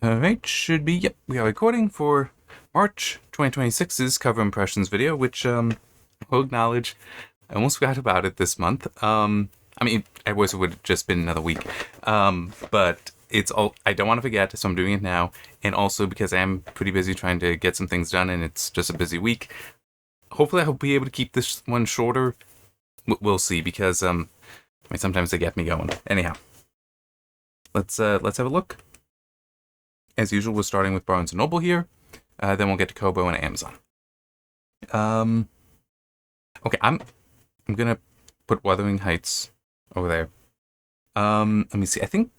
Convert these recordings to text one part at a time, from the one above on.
Alright, should be, yep, we are recording for March 2026's cover impressions video, which, will acknowledge, I almost forgot about it this month. I mean, I wish it would have just been another week. But it's all, I don't want to forget, so I'm doing it now. And also because I am pretty busy trying to get some things done, and it's just a busy week. Hopefully I'll be able to keep this one shorter. We'll see, because, I mean, sometimes they get me going. Anyhow, let's have a look. As usual, we're starting with Barnes & Noble here. Then we'll get to Kobo and Amazon. Okay, I'm gonna put Wuthering Heights over there. Let me see. I think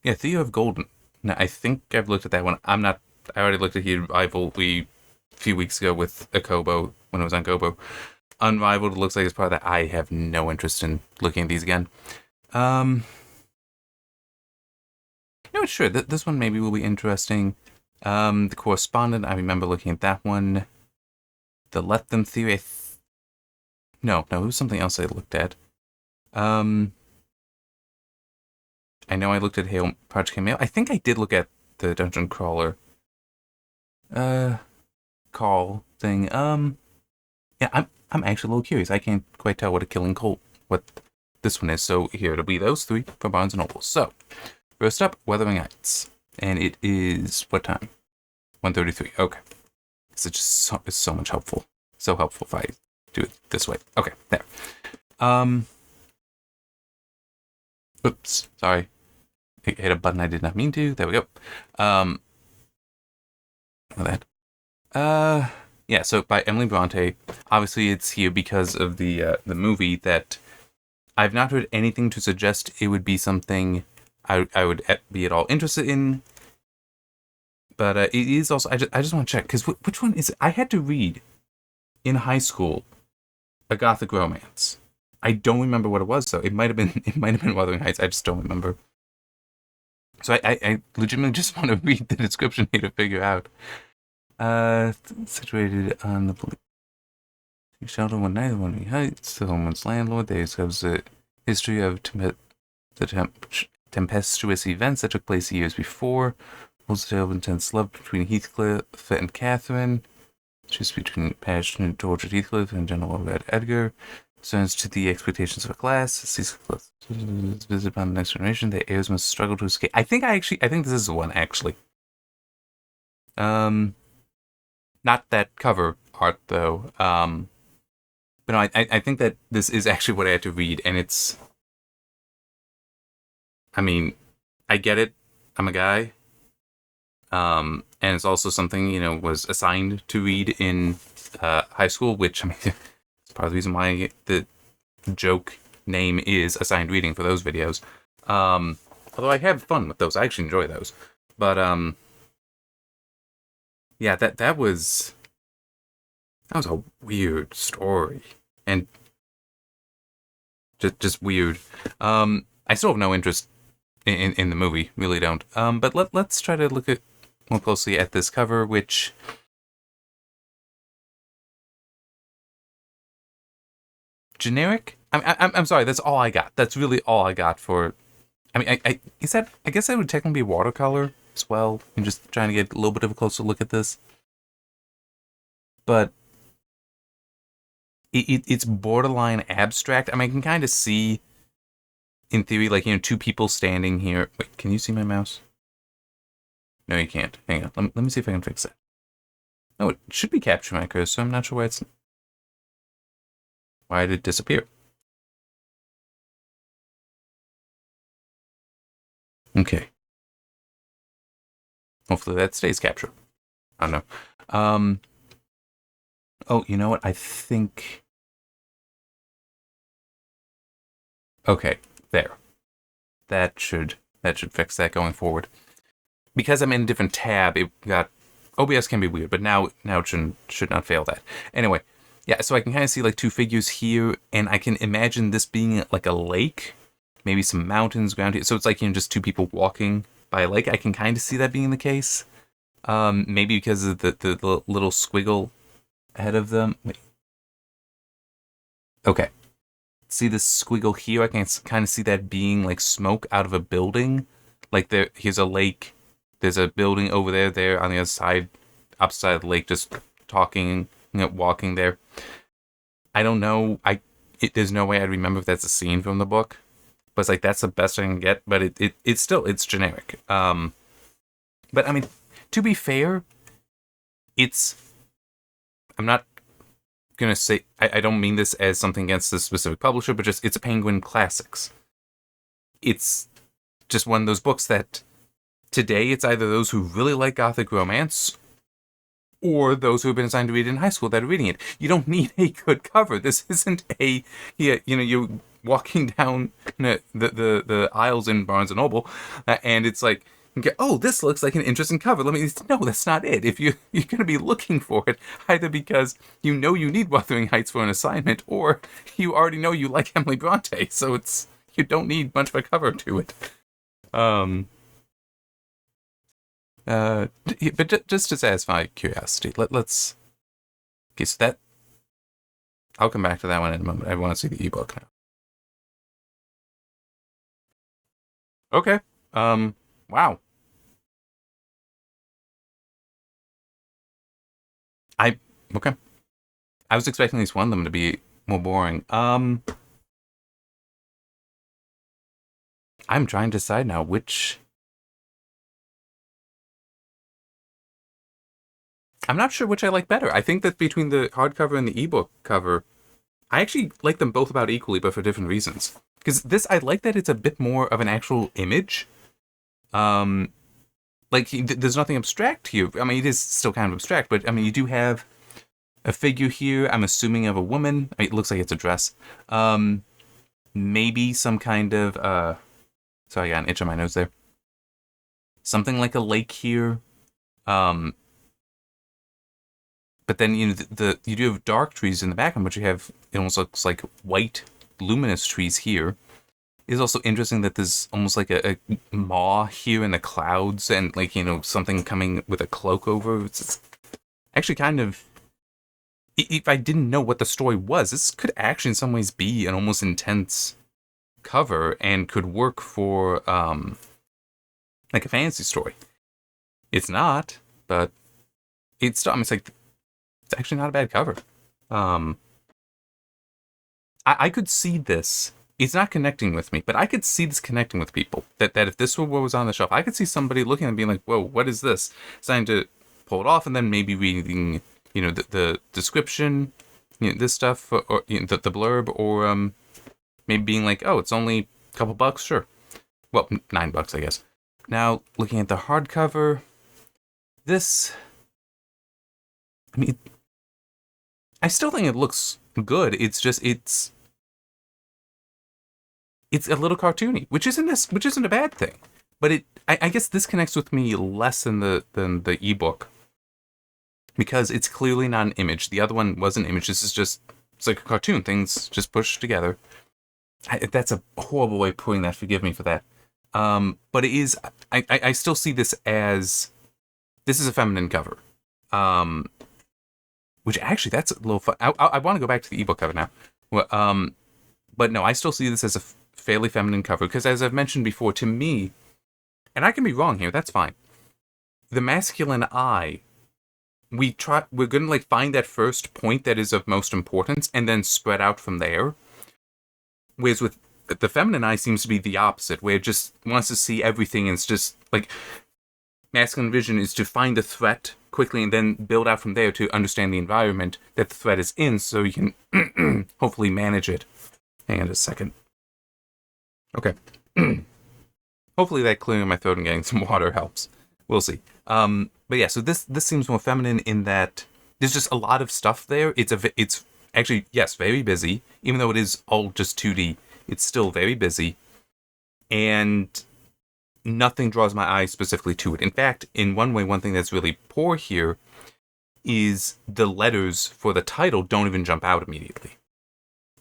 Theo of Golden. No, I think I've looked at that one. I already looked at here Rivalry a few weeks ago with a Kobo when it was on Kobo. Unrivaled looks like it's part of that. I have no interest in looking at these again. You know what, sure, this one maybe will be interesting. The Correspondent, I remember looking at that one. The Let Them Theory, no, it was something else I looked at. I know I looked at Project Hail. I think I did look at the Dungeon Crawler call thing. Yeah, I'm actually a little curious. I can't quite tell what what this one is. So here, it'll be those three for Barnes & Noble. So, first up, Wuthering Heights. And it is, what time? 1:33. Okay. It's so much helpful. So helpful if I do it this way. Okay, there. Oops, sorry. I hit a button I did not mean to. There we go. That. Yeah, so by Emily Brontë. Obviously it's here because of the movie that I've not heard anything to suggest it would be something I would be at all interested in, but it is also. I just want to check, because which one is it? I had to read in high school a gothic romance. I don't remember what it was though. It might have been Wuthering Heights. I just don't remember. So I legitimately just want to read the description here to figure out. Situated on the shelter one night, Wuthering Heights. The woman's landlord. There discovers the history of tempestuous events that took place years before. Holds a tale of intense love between Heathcliff and Catherine. Just between passionate, tortured Heathcliff and gentle Red Edgar. Turns to the expectations of a class. Sees visited upon the next generation. The heirs must struggle to escape. I think this is the one, actually. Not that cover art, though. But no, I think that this is actually what I had to read, and it's... I mean, I get it. I'm a guy. And it's also something, was assigned to read in high school, which, I mean, it's part of the reason why the joke name is assigned reading for those videos. Although I have fun with those. I actually enjoy those. But, yeah, that was a weird story. And just weird. I still have no interest in the movie, really don't. But let's try to look at more closely at this cover, which generic. I'm sorry. That's all I got. That's really all I got for. I mean, I guess that would technically be watercolor as well. I'm just trying to get a little bit of a closer look at this, but it's borderline abstract. I mean, I can kind of see, in theory, like, two people standing here. Wait, can you see my mouse? No, you can't. Hang on. Let me see if I can fix that. No, it should be capturing my cursor, so I'm not sure why did it disappear. Okay. Hopefully that stays captured. I don't know. Oh, you know what? I think... Okay, there. That should fix that going forward. Because I'm in a different tab, it got... OBS can be weird, but now it should not fail that. Anyway, yeah, so I can kind of see like two figures here, and I can imagine this being like a lake, maybe some mountains around here. So it's like, just two people walking by a lake. I can kind of see that being the case. Maybe because of the little squiggle ahead of them. Wait. Okay. See this squiggle here? I can kind of see that being like smoke out of a building. Like here's a lake, there's a building over there on the other side, opposite side of the lake, just talking, walking there. I don't know. There's no way I'd remember if that's a scene from the book. But it's like, that's the best I can get. But it's generic. But I mean, to be fair, I'm not going to say, I don't mean this as something against this specific publisher, but just, it's a Penguin Classics. It's just one of those books that today it's either those who really like Gothic romance or those who have been assigned to read it in high school that are reading it. You don't need a good cover. This isn't you're walking down the aisles in Barnes & Noble, and it's like, oh, this looks like an interesting cover. No, that's not it. If you're going to be looking for it, either because you need Wuthering Heights for an assignment, or you already know you like Emily Brontë, so you don't need much of a cover to it. But just to satisfy curiosity, let's. Okay, so that. I'll come back to that one in a moment. I want to see the ebook now. Okay. Wow. Okay. I was expecting at least one of them to be more boring. I'm trying to decide now which. I'm not sure which I like better. I think that between the hardcover and the ebook cover, I actually like them both about equally, but for different reasons. Because I like that it's a bit more of an actual image. There's nothing abstract here. I mean, it is still kind of abstract, but I mean, you do have a figure here, I'm assuming of a woman. I mean, it looks like it's a dress. Maybe some kind of, sorry, I got an itch on my nose there. Something like a lake here. But then, you do have dark trees in the background, but you have, it almost looks like white, luminous trees here. It's also interesting that there's almost like a maw here in the clouds, and something coming with a cloak over. It's actually kind of, if I didn't know what the story was, this could actually in some ways be an almost intense cover and could work for like a fantasy story. It's not, but it's actually not a bad cover. I could see this. It's not connecting with me, but I could see this connecting with people. That if this were what was on the shelf, I could see somebody looking and being like, whoa, what is this? Starting to pull it off, and then maybe reading, the description, this stuff, or the blurb, or maybe being like, oh, it's only a couple bucks, sure. Well, $9, I guess. Now, looking at the hardcover, this, I mean, I still think it looks good. It's just, it's a little cartoony, which isn't a bad thing. But I guess this connects with me less than the ebook, because it's clearly not an image. The other one was an image. This is just, it's like a cartoon. Things just pushed together. That's a horrible way of putting that. Forgive me for that. But it is. I still see this as, this is a feminine cover. Which actually, that's a little fun. I want to go back to the ebook cover now. Well, but no, I still see this as a fairly feminine cover, because as I've mentioned before, to me, and I can be wrong here, that's fine, the masculine eye, we're going to find that first point that is of most importance and then spread out from there. Whereas with the feminine eye seems to be the opposite, where it just wants to see everything, and it's just masculine vision is to find a threat quickly and then build out from there to understand the environment that the threat is in, so you can hopefully manage it. Hang on a second. Okay. Hopefully that clearing my throat and getting some water helps. We'll see. But yeah, so this seems more feminine in that there's just a lot of stuff there. It's actually, yes, very busy. Even though it is all just 2D, it's still very busy. And nothing draws my eye specifically to it. In fact, in one way, one thing that's really poor here is the letters for the title don't even jump out immediately.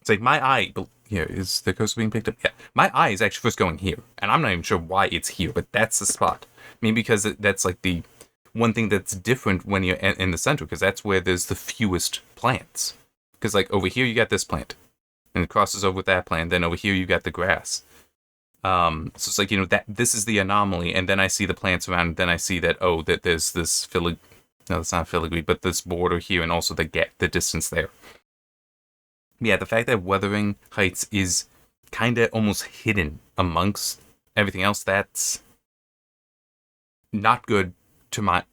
It's like my eye, here, is the cursor being picked up? Yeah. My eye is actually first going here, and I'm not even sure why it's here, but that's the spot. Maybe because that's the one thing that's different when you're in the center, because that's where there's the fewest plants. Because over here you got this plant, and it crosses over with that plant, then over here you got the grass. So it's like, that this is the anomaly, and then I see the plants around, and then I see that, that there's this no, it's not filigree, but this border here, and also the distance there. Yeah, the fact that Wuthering Heights is kind of almost hidden amongst everything else, that's not good to my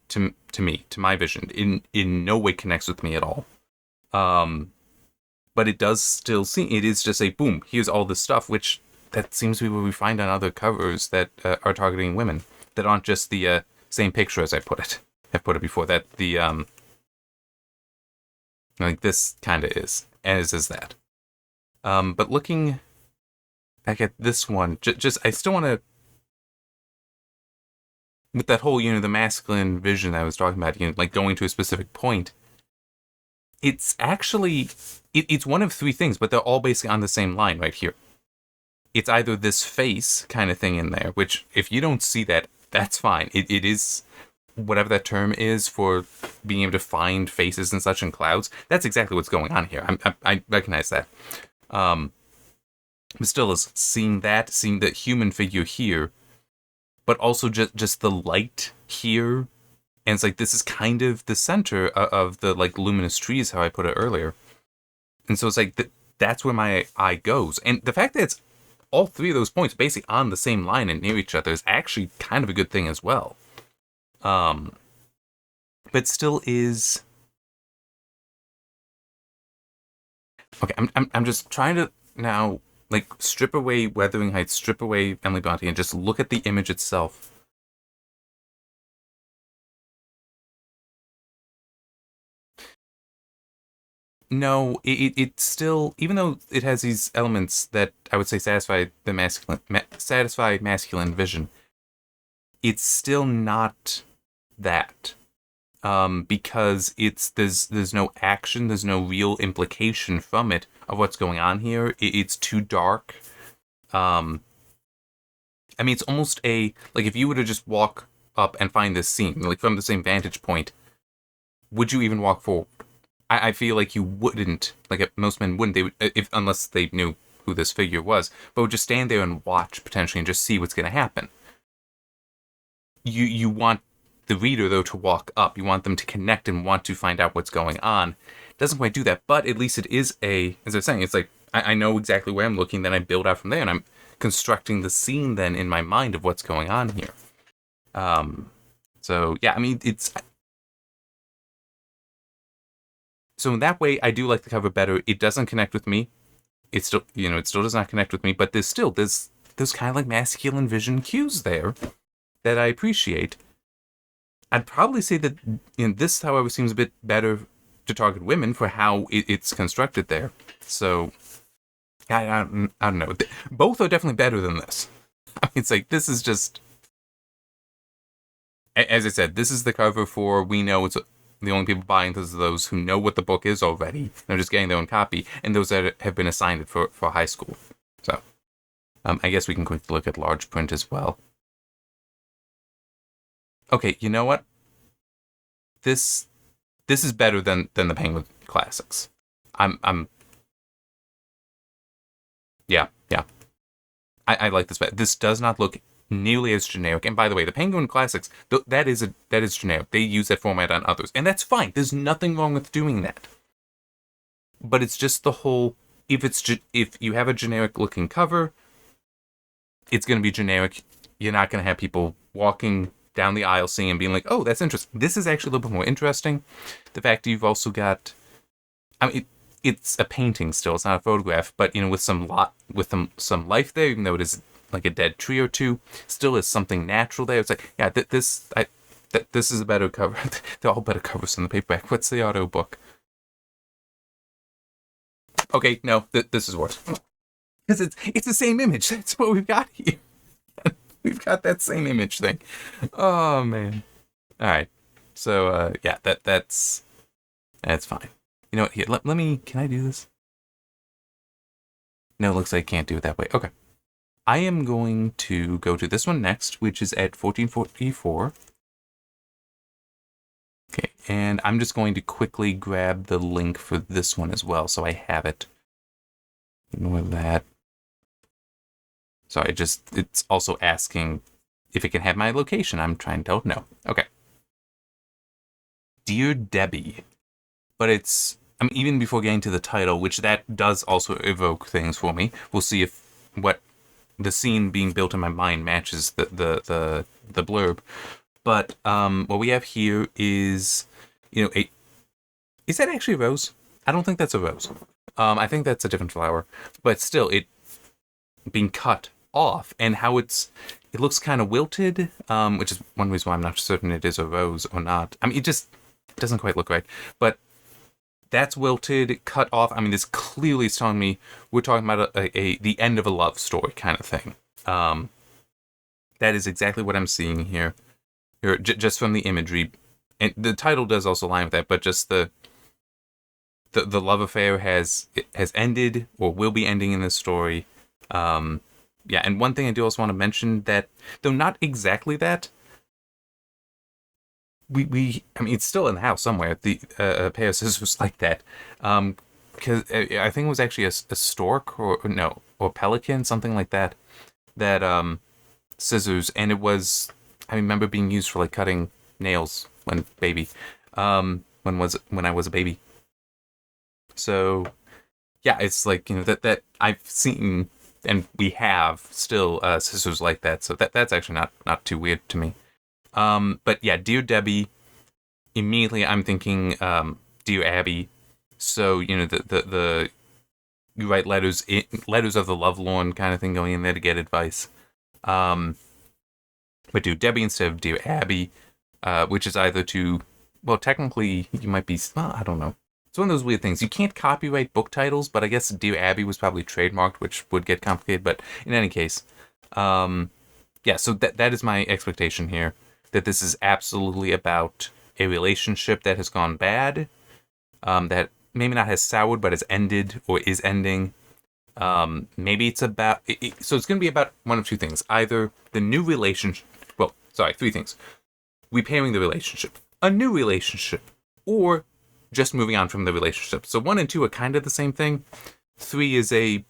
vision. In no way connects with me at all. But it does still seem, it is just a boom, here's all this stuff, which that seems to be what we find on other covers that are targeting women, that aren't just the same picture as I've put it before, that the like this kind of is, as is that. But looking back at this one, just I still want to, with that whole, the masculine vision I was talking about, like going to a specific point, it's actually, it's one of three things, but they're all basically on the same line right here. It's either this face kind of thing in there, which if you don't see that, that's fine. It is whatever that term is for being able to find faces and such in clouds. That's exactly what's going on here. I recognize that. But still, is seeing the human figure here, but also just the light here. And it's like, this is kind of the center of the like luminous trees, how I put it earlier. And so it's like, that's where my eye goes. And the fact that it's all three of those points basically on the same line and near each other is actually kind of a good thing as well. But still is... Okay, I'm just trying to now, like, strip away Wuthering Heights, strip away Emily Brontë, and just look at the image itself. No, it still, even though it has these elements that I would say satisfy the masculine vision, it's still not that. Because there's no action, there's no real implication from it of what's going on here. It's too dark. I mean, it's almost like if you were to just walk up and find this scene, like from the same vantage point, would you even walk forward? I feel like you wouldn't. Like most men wouldn't. They would, unless they knew who this figure was, but would just stand there and watch potentially and just see what's going to happen. You want the reader, though, to walk up. You want them to connect and want to find out what's going on. It doesn't quite do that, but at least it is as I was saying, it's like, I know exactly where I'm looking, then I build out from there, and I'm constructing the scene then in my mind of what's going on here. So, yeah, I mean, it's... So in that way, I do like the cover better. It doesn't connect with me. It still, it still does not connect with me, but there's kind of like masculine vision cues there that I appreciate. I'd probably say that this, however, seems a bit better to target women for how it's constructed there. So, I don't know. Both are definitely better than this. I mean, it's like, this is just... As I said, this is the cover for, we know it's the only people buying this are those who know what the book is already. They're just getting their own copy, and those that have been assigned it for high school. So, I guess we can quickly look at large print as well. Okay, you know what? This is better than the Penguin Classics. Yeah. I like this better. This does not look nearly as generic. And by the way, the Penguin Classics, that is generic. They use that format on others, and that's fine. There's nothing wrong with doing that. But it's just the whole, if you have a generic looking cover, it's going to be generic. You're not going to have people walking down the aisle seeing and being like, oh, that's interesting. This is actually a little bit more interesting. The fact that you've also got, I mean, it's a painting still. It's not a photograph, but with some life there, even though it is like a dead tree or two, still is something natural there. It's like, yeah, this is a better cover. They're all better covers than the paperback. What's the auto book? Okay, no, this is worse. Because it's the same image. That's what we've got here. We've got that same image thing. Oh, man. All right. So, yeah, that's fine. You know what? Here, let me... Can I do this? No, it looks like I can't do it that way. Okay. I am going to go to this one next, which is at 1444. Okay, and I'm just going to quickly grab the link for this one as well, so I have it. Ignore that. Sorry, it's also asking if it can have my location. I'm trying to tell it no. Okay. Dear Debbie. But it's, I mean, even before getting to the title, which that does also evoke things for me. We'll see if what the scene being built in my mind matches the blurb. But what we have here is, is that actually a rose? I don't think that's a rose. I think that's a different flower. But still, it being cut off, and how it looks kind of wilted, which is one reason why I'm not certain it is a rose or not. I mean, it just doesn't quite look right. But that's wilted, cut off. I mean, this clearly is telling me we're talking about the end of a love story kind of thing. That is exactly what I'm seeing here just from the imagery. And the title does also align with that, but just the love affair has ended or will be ending in this story. Yeah, and one thing I do also want to mention that, though not exactly that, I mean, it's still in the house somewhere, a pair of scissors like that. Because I think it was actually a stork or pelican, something like that, scissors, and it was, I remember being used for like cutting nails when I was a baby. So, yeah, it's like, that I've seen, and we have still scissors like that, so that's actually not too weird to me. But yeah, Dear Debbie, immediately I'm thinking, Dear Abby. So, the you write letters of the lovelorn kind of thing going in there to get advice. But Dear Debbie instead of Dear Abby, which is either well, technically you might be, I don't know. It's one of those weird things. You can't copyright book titles, but I guess Dear Abby was probably trademarked, which would get complicated. But in any case, yeah, so that is my expectation here. That this is absolutely about a relationship that has gone bad, that maybe not has soured, but has ended or is ending. Maybe it's about... so it's going to be about one of two things. Either the new relationship... Well, sorry, three things. Repairing the relationship. A new relationship. Or just moving on from the relationship. So 1 and 2 are kind of the same thing. 3 is a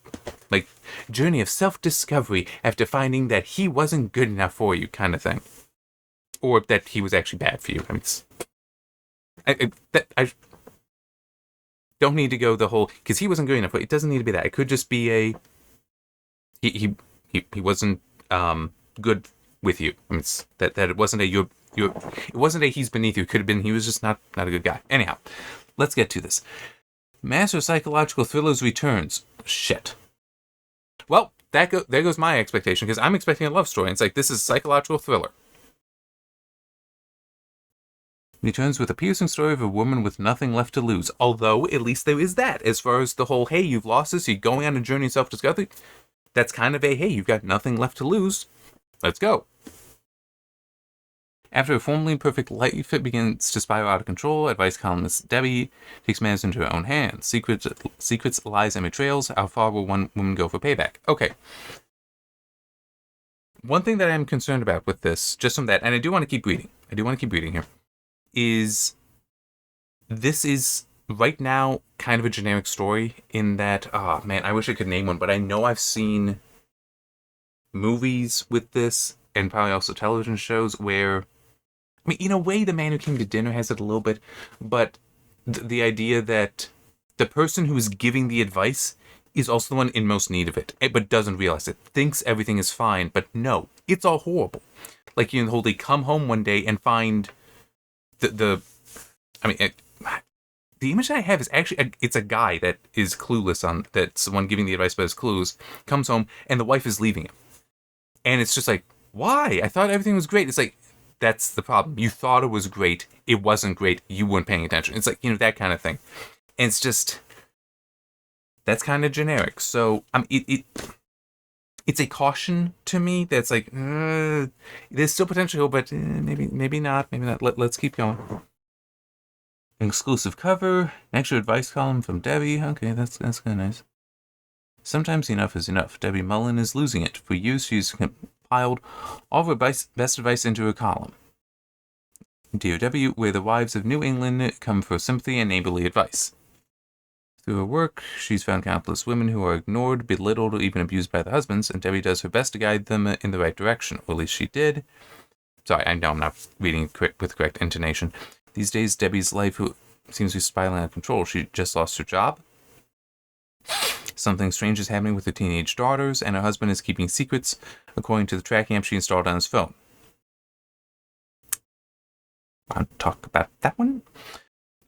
journey of self-discovery after finding that he wasn't good enough for you kind of thing. Or that he was actually bad for you. I mean, I don't need to go the whole, because he wasn't good enough. It doesn't need to be that. It could just be he wasn't good with you. I mean, that it wasn't it wasn't a he's beneath you. It could have been he was just not a good guy. Anyhow, let's get to this. Master Psychological Thrillers returns. Shit. Well, there goes my expectation, because I'm expecting a love story. And it's like, this is a psychological thriller. Returns with a piercing story of a woman with nothing left to lose. Although, at least there is that. As far as the whole, hey, you've lost this, you're going on a journey of self-discovery. That's kind of a, hey, you've got nothing left to lose. Let's go. After a formerly imperfect life begins to spiral out of control, advice columnist Debbie takes matters into her own hands. Secrets, lies, and betrayals. How far will one woman go for payback? Okay. One thing that I'm concerned about with this, just from that, and I do want to keep reading here, is this is right now kind of a generic story in that, oh man, I wish I could name one, but I know I've seen movies with this and probably also television shows where, I mean, in a way, The Man Who Came to Dinner has it a little bit, but the idea that the person who is giving the advice is also the one in most need of it, but doesn't realize it, thinks everything is fine, but no, it's all horrible. Like, the whole they come home one day and find the image that I have is actually, it's a guy that is clueless that's the one giving the advice but is clueless, comes home, and the wife is leaving him. And it's just like, why? I thought everything was great. It's like, that's the problem. You thought it was great. It wasn't great. You weren't paying attention. It's like, that kind of thing. And it's just, that's kind of generic. So, it's a caution to me that's like, there's still potential, but maybe not. Let's keep going. An exclusive cover, an extra advice column from Debbie. Okay, that's kind of nice. Sometimes enough is enough. Debbie Mullen is losing it. For years, she's compiled all of her best advice into a column. Dear Debbie, where the wives of New England come for sympathy and neighborly advice. Through her work, she's found countless women who are ignored, belittled, or even abused by their husbands, and Debbie does her best to guide them in the right direction, or at least she did. Sorry, I know I'm not reading with correct intonation. These days, Debbie's life seems to be spiraling out of control. She just lost her job. Something strange is happening with her teenage daughters, and her husband is keeping secrets, according to the tracking app she installed on his phone. Want to talk about that one?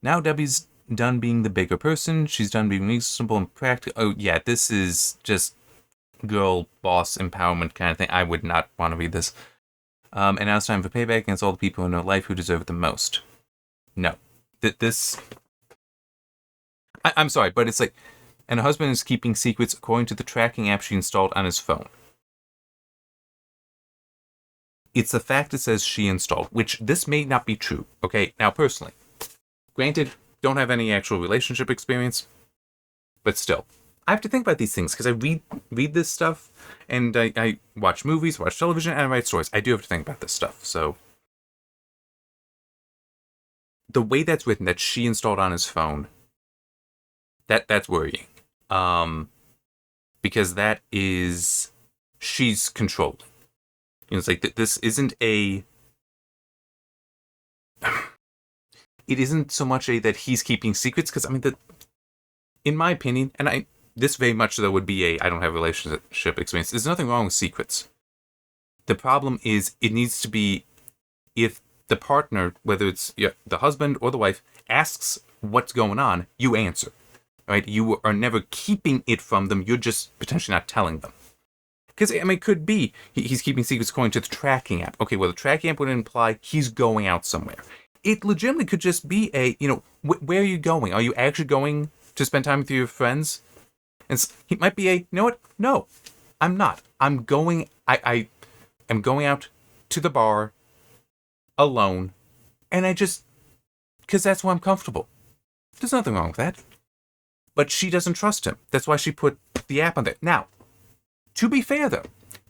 Now Debbie's done being the bigger person. She's done being reasonable and practical. Oh, yeah, this is just girl boss empowerment kind of thing. I would not want to read this. And now it's time for payback against all the people in her life who deserve it the most. No. I'm sorry, but it's like, and her husband is keeping secrets according to the tracking app she installed on his phone. It's the fact it says she installed, which this may not be true, okay? Now, personally, granted, don't have any actual relationship experience, but still, I have to think about these things because I read this stuff, and I watch movies, watch television, and I write stories. I do have to think about this stuff, so the way that's written, that she installed on his phone, that's worrying, because that is, she's controlling. You know, it's like this isn't a. It isn't so much that he's keeping secrets, because, I mean, in my opinion, and this very much, though, would be I don't have relationship experience. There's nothing wrong with secrets. The problem is it needs to be if the partner, whether it's the husband or the wife, asks what's going on, you answer. Right? You are never keeping it from them. You're just potentially not telling them. Because, I mean, it could be he's keeping secrets according to the tracking app. Okay, well, the tracking app would imply he's going out somewhere. It legitimately could just be where are you going? Are you actually going to spend time with your friends? And he might be you know what? No, I'm not. I'm going, I am going out to the bar alone, and because that's where I'm comfortable. There's nothing wrong with that. But she doesn't trust him. That's why she put the app on there. Now, to be fair, though,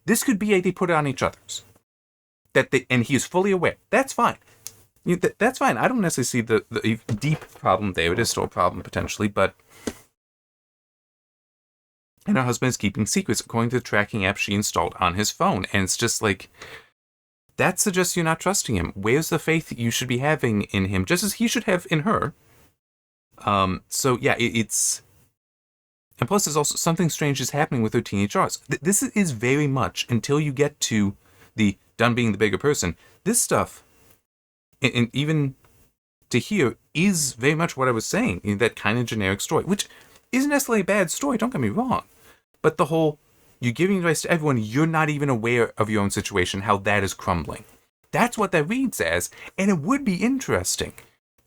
this could be they put it on each other's. And he is fully aware. That's fine. That's fine. I don't necessarily see the deep problem there. It is still a problem, potentially, but. And her husband is keeping secrets according to the tracking app she installed on his phone. And it's just like, that suggests you're not trusting him. Where's the faith you should be having in him, just as he should have in her? So, yeah, it's. And plus, there's also something strange is happening with her teenage daughters. This is very much, until you get to the done being the bigger person, this stuff. And even to hear is very much what I was saying in that kind of generic story, which isn't necessarily a bad story, don't get me wrong. But the whole, you're giving advice to everyone, you're not even aware of your own situation, how that is crumbling. That's what that reads as, and it would be interesting,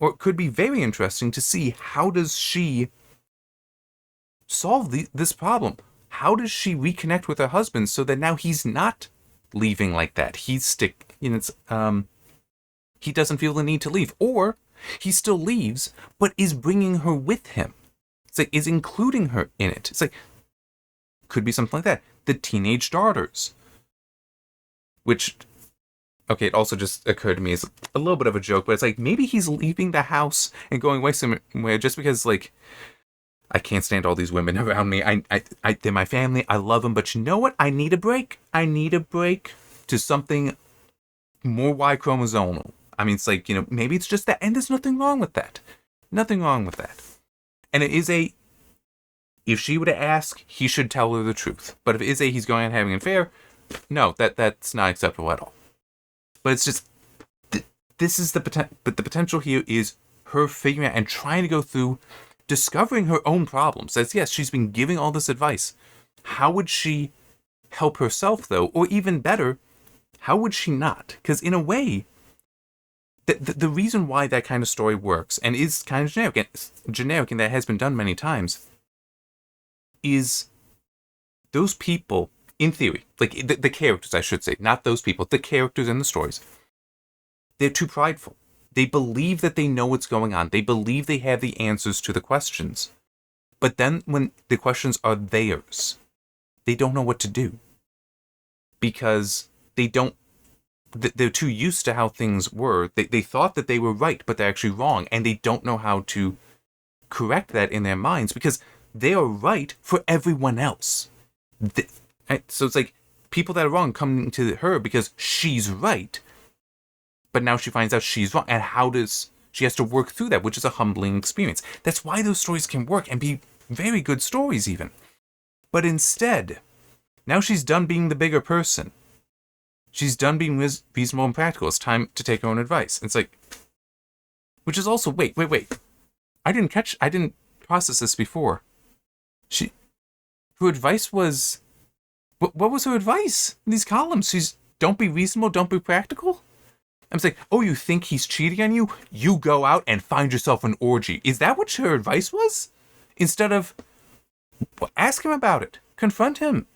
or it could be very interesting to see how does she solve this problem. How does she reconnect with her husband so that now he's not leaving like that? He doesn't feel the need to leave. Or he still leaves, but is bringing her with him. It's like, is including her in it. It's like, could be something like that. The teenage daughters. Which, okay, it also just occurred to me as a little bit of a joke, but it's like, maybe he's leaving the house and going away somewhere just because, like, I can't stand all these women around me. They're my family. I love them. But you know what? I need a break. I need a break to something more Y chromosomal. I mean, it's like, maybe it's just that. And there's nothing wrong with that. Nothing wrong with that. And it is if she were to ask, he should tell her the truth. But if it is he's going out having an affair, no, that's not acceptable at all. But it's just, this is but the potential here is her figuring out and trying to go through discovering her own problems. As yes, she's been giving all this advice. How would she help herself, though? Or even better, how would she not? Because in a way, the reason why that kind of story works, and is kind of generic, and that has been done many times, is those people, in theory, like the characters, I should say, not those people, the characters in the stories, they're too prideful. They believe that they know what's going on. They believe they have the answers to the questions. But then when the questions are theirs, they don't know what to do. Because they're too used to how things were. They thought that they were right, but they're actually wrong. And they don't know how to correct that in their minds because they are right for everyone else. So it's like people that are wrong coming to her because she's right, but now she finds out she's wrong, and she has to work through that, which is a humbling experience. That's why those stories can work and be very good stories even. But instead, now she's done being the bigger person. She's done being reasonable and practical. It's time to take her own advice. It's like, which is also, wait. I didn't process this before. Her advice was, what was her advice in these columns? Don't be reasonable, don't be practical? I'm saying, oh, you think he's cheating on you? You go out and find yourself an orgy. Is that what her advice was? Instead of, ask him about it. Confront him.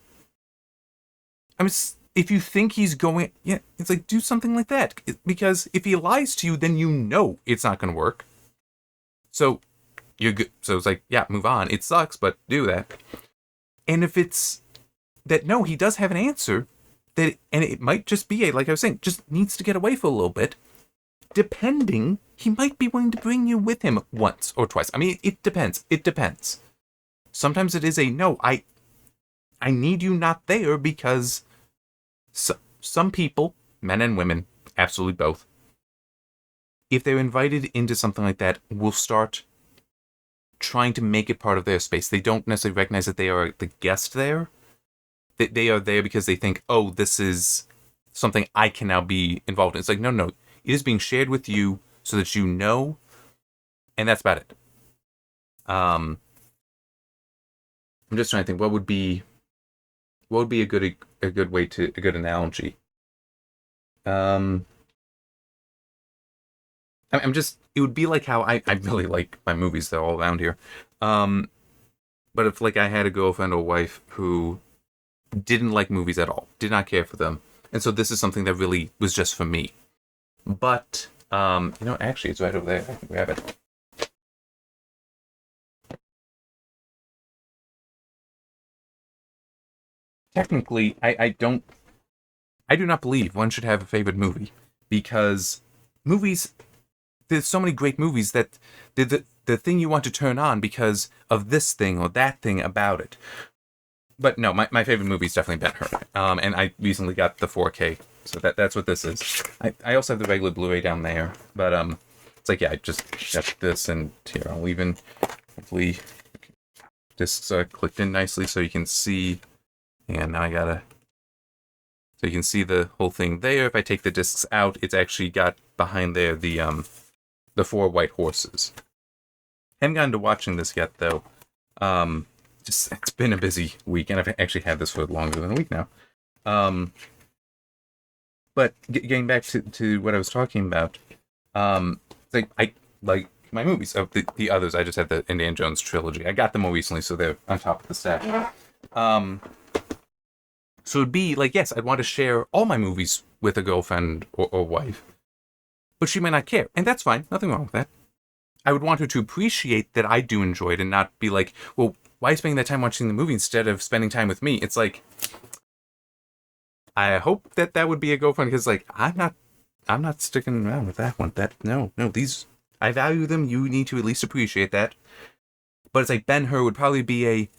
I mean, if you think he's going, it's like, do something like that. Because if he lies to you, then you know it's not going to work. So, you're good. So it's like, move on. It sucks, but do that. And if it's that, no, he does have an answer, and it might just be like I was saying, just needs to get away for a little bit. Depending, he might be willing to bring you with him once or twice. I mean, it depends. It depends. Sometimes it is a, no, I need you not there because some people, men and women, absolutely both, if they're invited into something like that, will start trying to make it part of their space. They don't necessarily recognize that they are the guest there. They are there because they think, oh, this is something I can now be involved in. It's like, no. It is being shared with you so that you know, and that's about it. I'm just trying to think what would be a good way to a good analogy. It would be like how I really like my movies. They're all around here. But if like I had a girlfriend or wife who didn't like movies at all, did not care for them, and so this is something that really was just for me. But actually, it's right over there. I can grab it. Technically, I do not believe one should have a favorite movie because movies. There's so many great movies that the thing you want to turn on because of this thing or that thing about it. But no, my favorite movie is definitely Ben-Hur. And I recently got the 4K, so that's what this is. I also have the regular Blu-ray down there, but it's like, I just got this, and here, I'll even, hopefully, discs are clicked in nicely so you can see, and now so you can see the whole thing there. If I take the discs out, it's actually got behind there the 4 white horses. Haven't gotten to watching this yet, though. It's been a busy week, and I've actually had this for longer than a week now. But getting back to what I was talking about, like I like my movies. Oh, the others, I just had the Indiana Jones trilogy. I got them more recently, so they're on top of the stack. So it'd be like, yes, I'd want to share all my movies with a girlfriend or wife, but she might not care, and that's fine. Nothing wrong with that. I would want her to appreciate that I do enjoy it and not be like, well, why are you spending that time watching the movie instead of spending time with me? It's like, I hope that would be a GoFundMe because, like, I'm not sticking around with that one. No, these, I value them. You need to at least appreciate that. But it's like Ben-Hur would probably be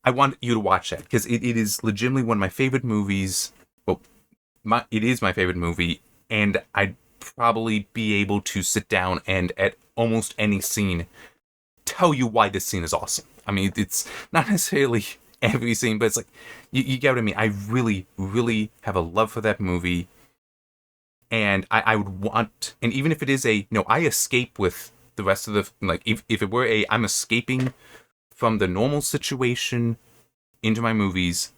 I want you to watch that because it is legitimately one of my favorite movies. Well, it is my favorite movie, and I'd probably be able to sit down and at almost any scene tell you why this scene is awesome. I mean, it's not necessarily every scene, but it's like, you get what I mean. I really, really have a love for that movie. And I would want, and even if it is I escape with the rest of the, like, if it were I'm escaping from the normal situation into my movies,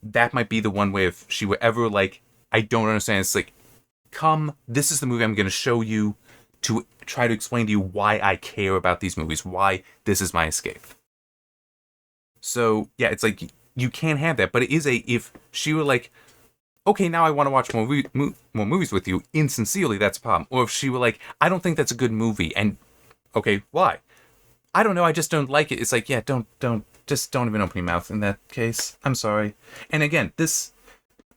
that might be the one way if she were ever like, I don't understand. It's like, come, this is the movie I'm going to show you to try to explain to you why I care about these movies, why this is my escape. So, yeah, it's like, you can't have that, but it is if she were like, okay, now I want to watch more movies with you, insincerely, that's a problem. Or if she were like, I don't think that's a good movie, and, okay, why? I don't know, I just don't like it. It's like, yeah, don't even open your mouth in that case. I'm sorry. And again,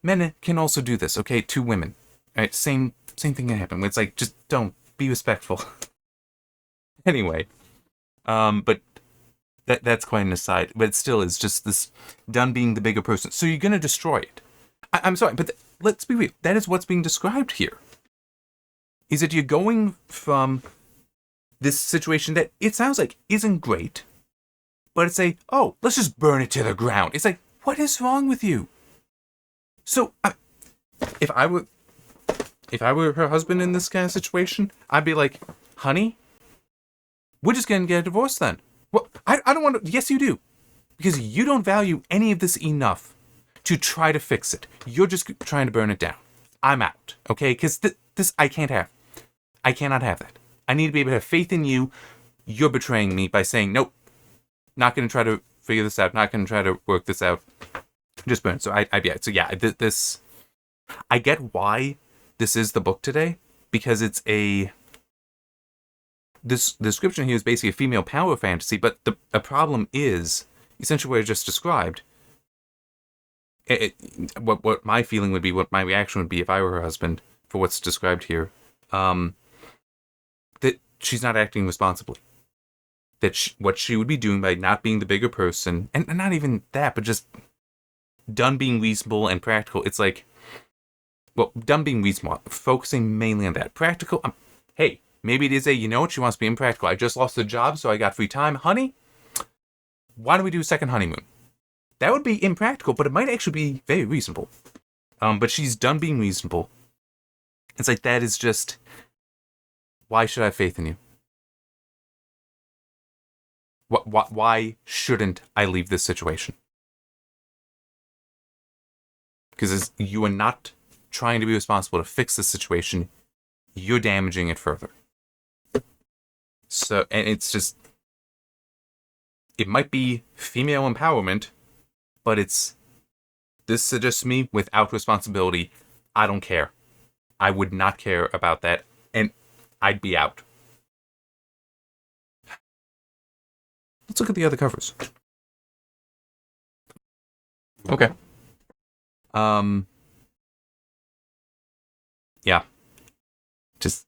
men can also do this, okay? 2 women. Right? Same thing can happen. It's like, just don't be respectful. Anyway, But that's quite an aside. But it still is just this done being the bigger person. So you're going to destroy it. I'm sorry, but let's be real. That is what's being described here. Is that you're going from this situation that it sounds like isn't great, but it's let's just burn it to the ground. It's like, what is wrong with you? So, if I were her husband in this kind of situation, I'd be like, honey, we're just going to get a divorce then. Well, I don't want to. Yes, you do. Because you don't value any of this enough to try to fix it. You're just trying to burn it down. I'm out. Okay? Because this I can't have. I cannot have that. I need to be able to have faith in you. You're betraying me by saying, nope, not going to try to figure this out. Not going to try to work this out. Just burn. So this, I get why this is the book today, because it's this description here is basically a female power fantasy, but the problem is essentially what I just described. What my feeling would be, what my reaction would be if I were her husband for what's described here, that she's not acting responsibly. That what she would be doing by not being the bigger person, and not even that, but just done being reasonable and practical. It's like, well, done being reasonable, focusing mainly on that. Practical, hey, maybe it is she wants to be impractical. I just lost a job, so I got free time. Honey, why don't we do a second honeymoon? That would be impractical, but it might actually be very reasonable. But she's done being reasonable. It's like, that is just, why should I have faith in you? Why shouldn't I leave this situation? Because you are not trying to be responsible to fix the situation. You're damaging it further. So, and it's just, it might be female empowerment, but this suggests to me without responsibility. I don't care. I would not care about that, and I'd be out. Let's look at the other covers. Okay. Yeah. Just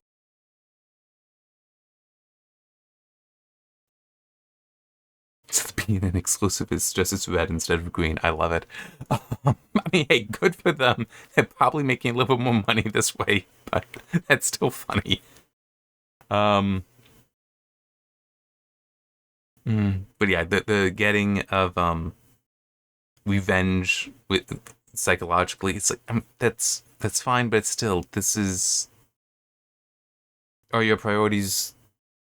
being an exclusive is just it's red instead of green. I love it. I mean, hey, good for them. They're probably making a little bit more money this way, but that's still funny. But yeah, the getting of revenge with psychologically, it's like that's fine, but still, are your priorities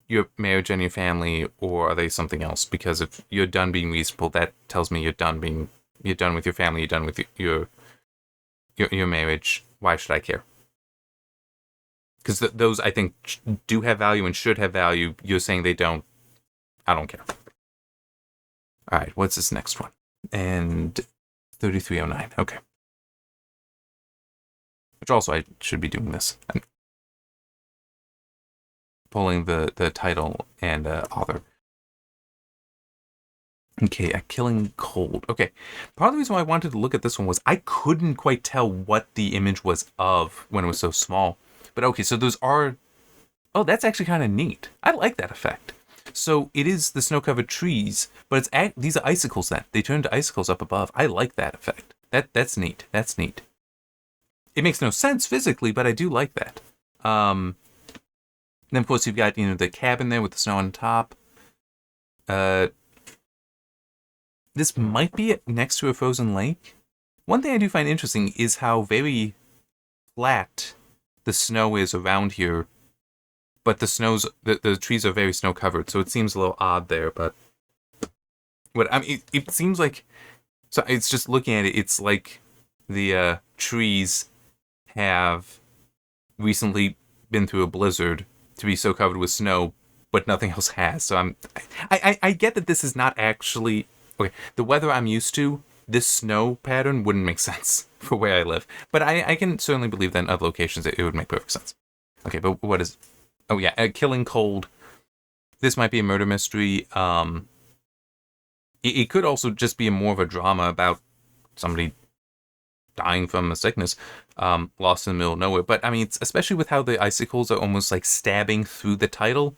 your marriage and your family, or are they something else? Because if you're done being reasonable, that tells me you're done with your family, you're done with your marriage. Why should I care? Because those, I think, do have value and should have value. You're saying they don't. I don't care. All right, what's this next one? And 3309. Okay. Which also, I should be doing this. I'm pulling the title and author. Okay, A Killing Cold. Okay, part of the reason why I wanted to look at this one was I couldn't quite tell what the image was of when it was so small. But okay, so those are... Oh, that's actually kind of neat. I like that effect. So it is the snow-covered trees, but these are icicles then. They turn to icicles up above. I like that effect. That's neat. That's neat. It makes no sense physically, but I do like that. And then, of course, you've got, the cabin there with the snow on top. This might be next to a frozen lake. One thing I do find interesting is how very flat the snow is around here, but the trees are very snow covered, so it seems a little odd there. But it seems like, so it's just looking at it. It's like the trees have recently been through a blizzard to be so covered with snow, but nothing else has. So I get that this is not actually okay. The weather I'm used to, this snow pattern wouldn't make sense for where I live. But I can certainly believe that in other locations it would make perfect sense. Okay, but what is... Oh yeah, A Killing Cold. This might be a murder mystery. It could also just be more of a drama about somebody dying from a sickness, lost in the middle of nowhere. But I mean, it's, especially with how the icicles are almost like stabbing through the title,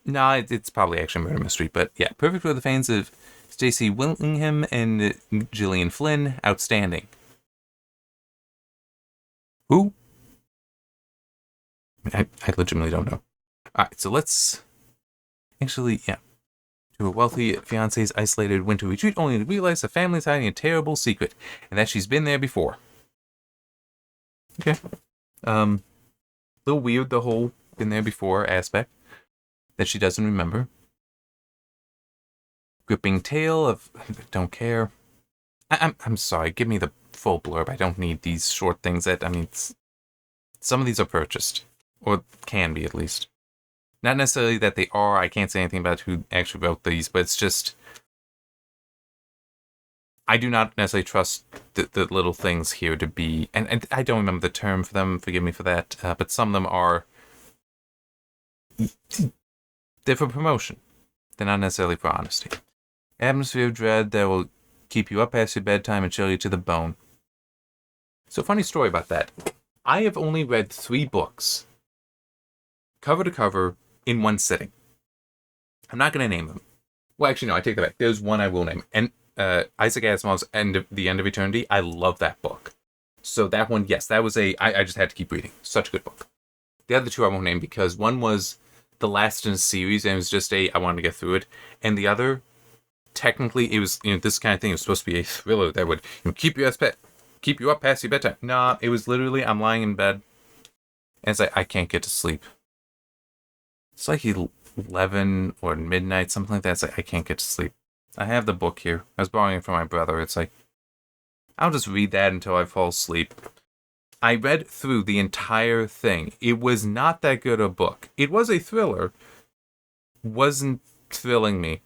Nah, it's probably actually murder mystery, but yeah, perfect for the fans of Stacey Willingham and Gillian Flynn. Outstanding. Who? I legitimately don't know. Alright, so let's actually, yeah. To a wealthy fiance's isolated winter retreat, only to realize the family's hiding a terrible secret, and that she's been there before. Okay. A little weird, the whole been there before aspect that she doesn't remember. Gripping tale of don't care. I'm sorry, give me the full blurb. I don't need these short things that, some of these are purchased. Or can be, at least. Not necessarily that they are. I can't say anything about who actually wrote these, but it's just... I do not necessarily trust the little things here to be... And I don't remember the term for them, forgive me for that, but some of them are... They're for promotion. They're not necessarily for honesty. Atmosphere of dread that will keep you up past your bedtime and chill you to the bone. So, funny story about that. I have only read 3 books, cover to cover, in one sitting. I'm not going to name them. Well, actually, no, I take that back. There's one I will name. And Isaac Asimov's The End of Eternity. I love that book. So that one, yes, that was I just had to keep reading. Such a good book. The other 2 I won't name because one was the last in a series, and it was just I wanted to get through it. And the other, technically, it was, this kind of thing. It was supposed to be a thriller that would keep you up past your bedtime. Nah, it was literally, I'm lying in bed, and it's like, I can't get to sleep. It's like 11 or midnight, something like that. It's like, I can't get to sleep. I have the book here. I was borrowing it from my brother. It's like, I'll just read that until I fall asleep. I read through the entire thing. It was not that good a book. It was a thriller. Wasn't thrilling me.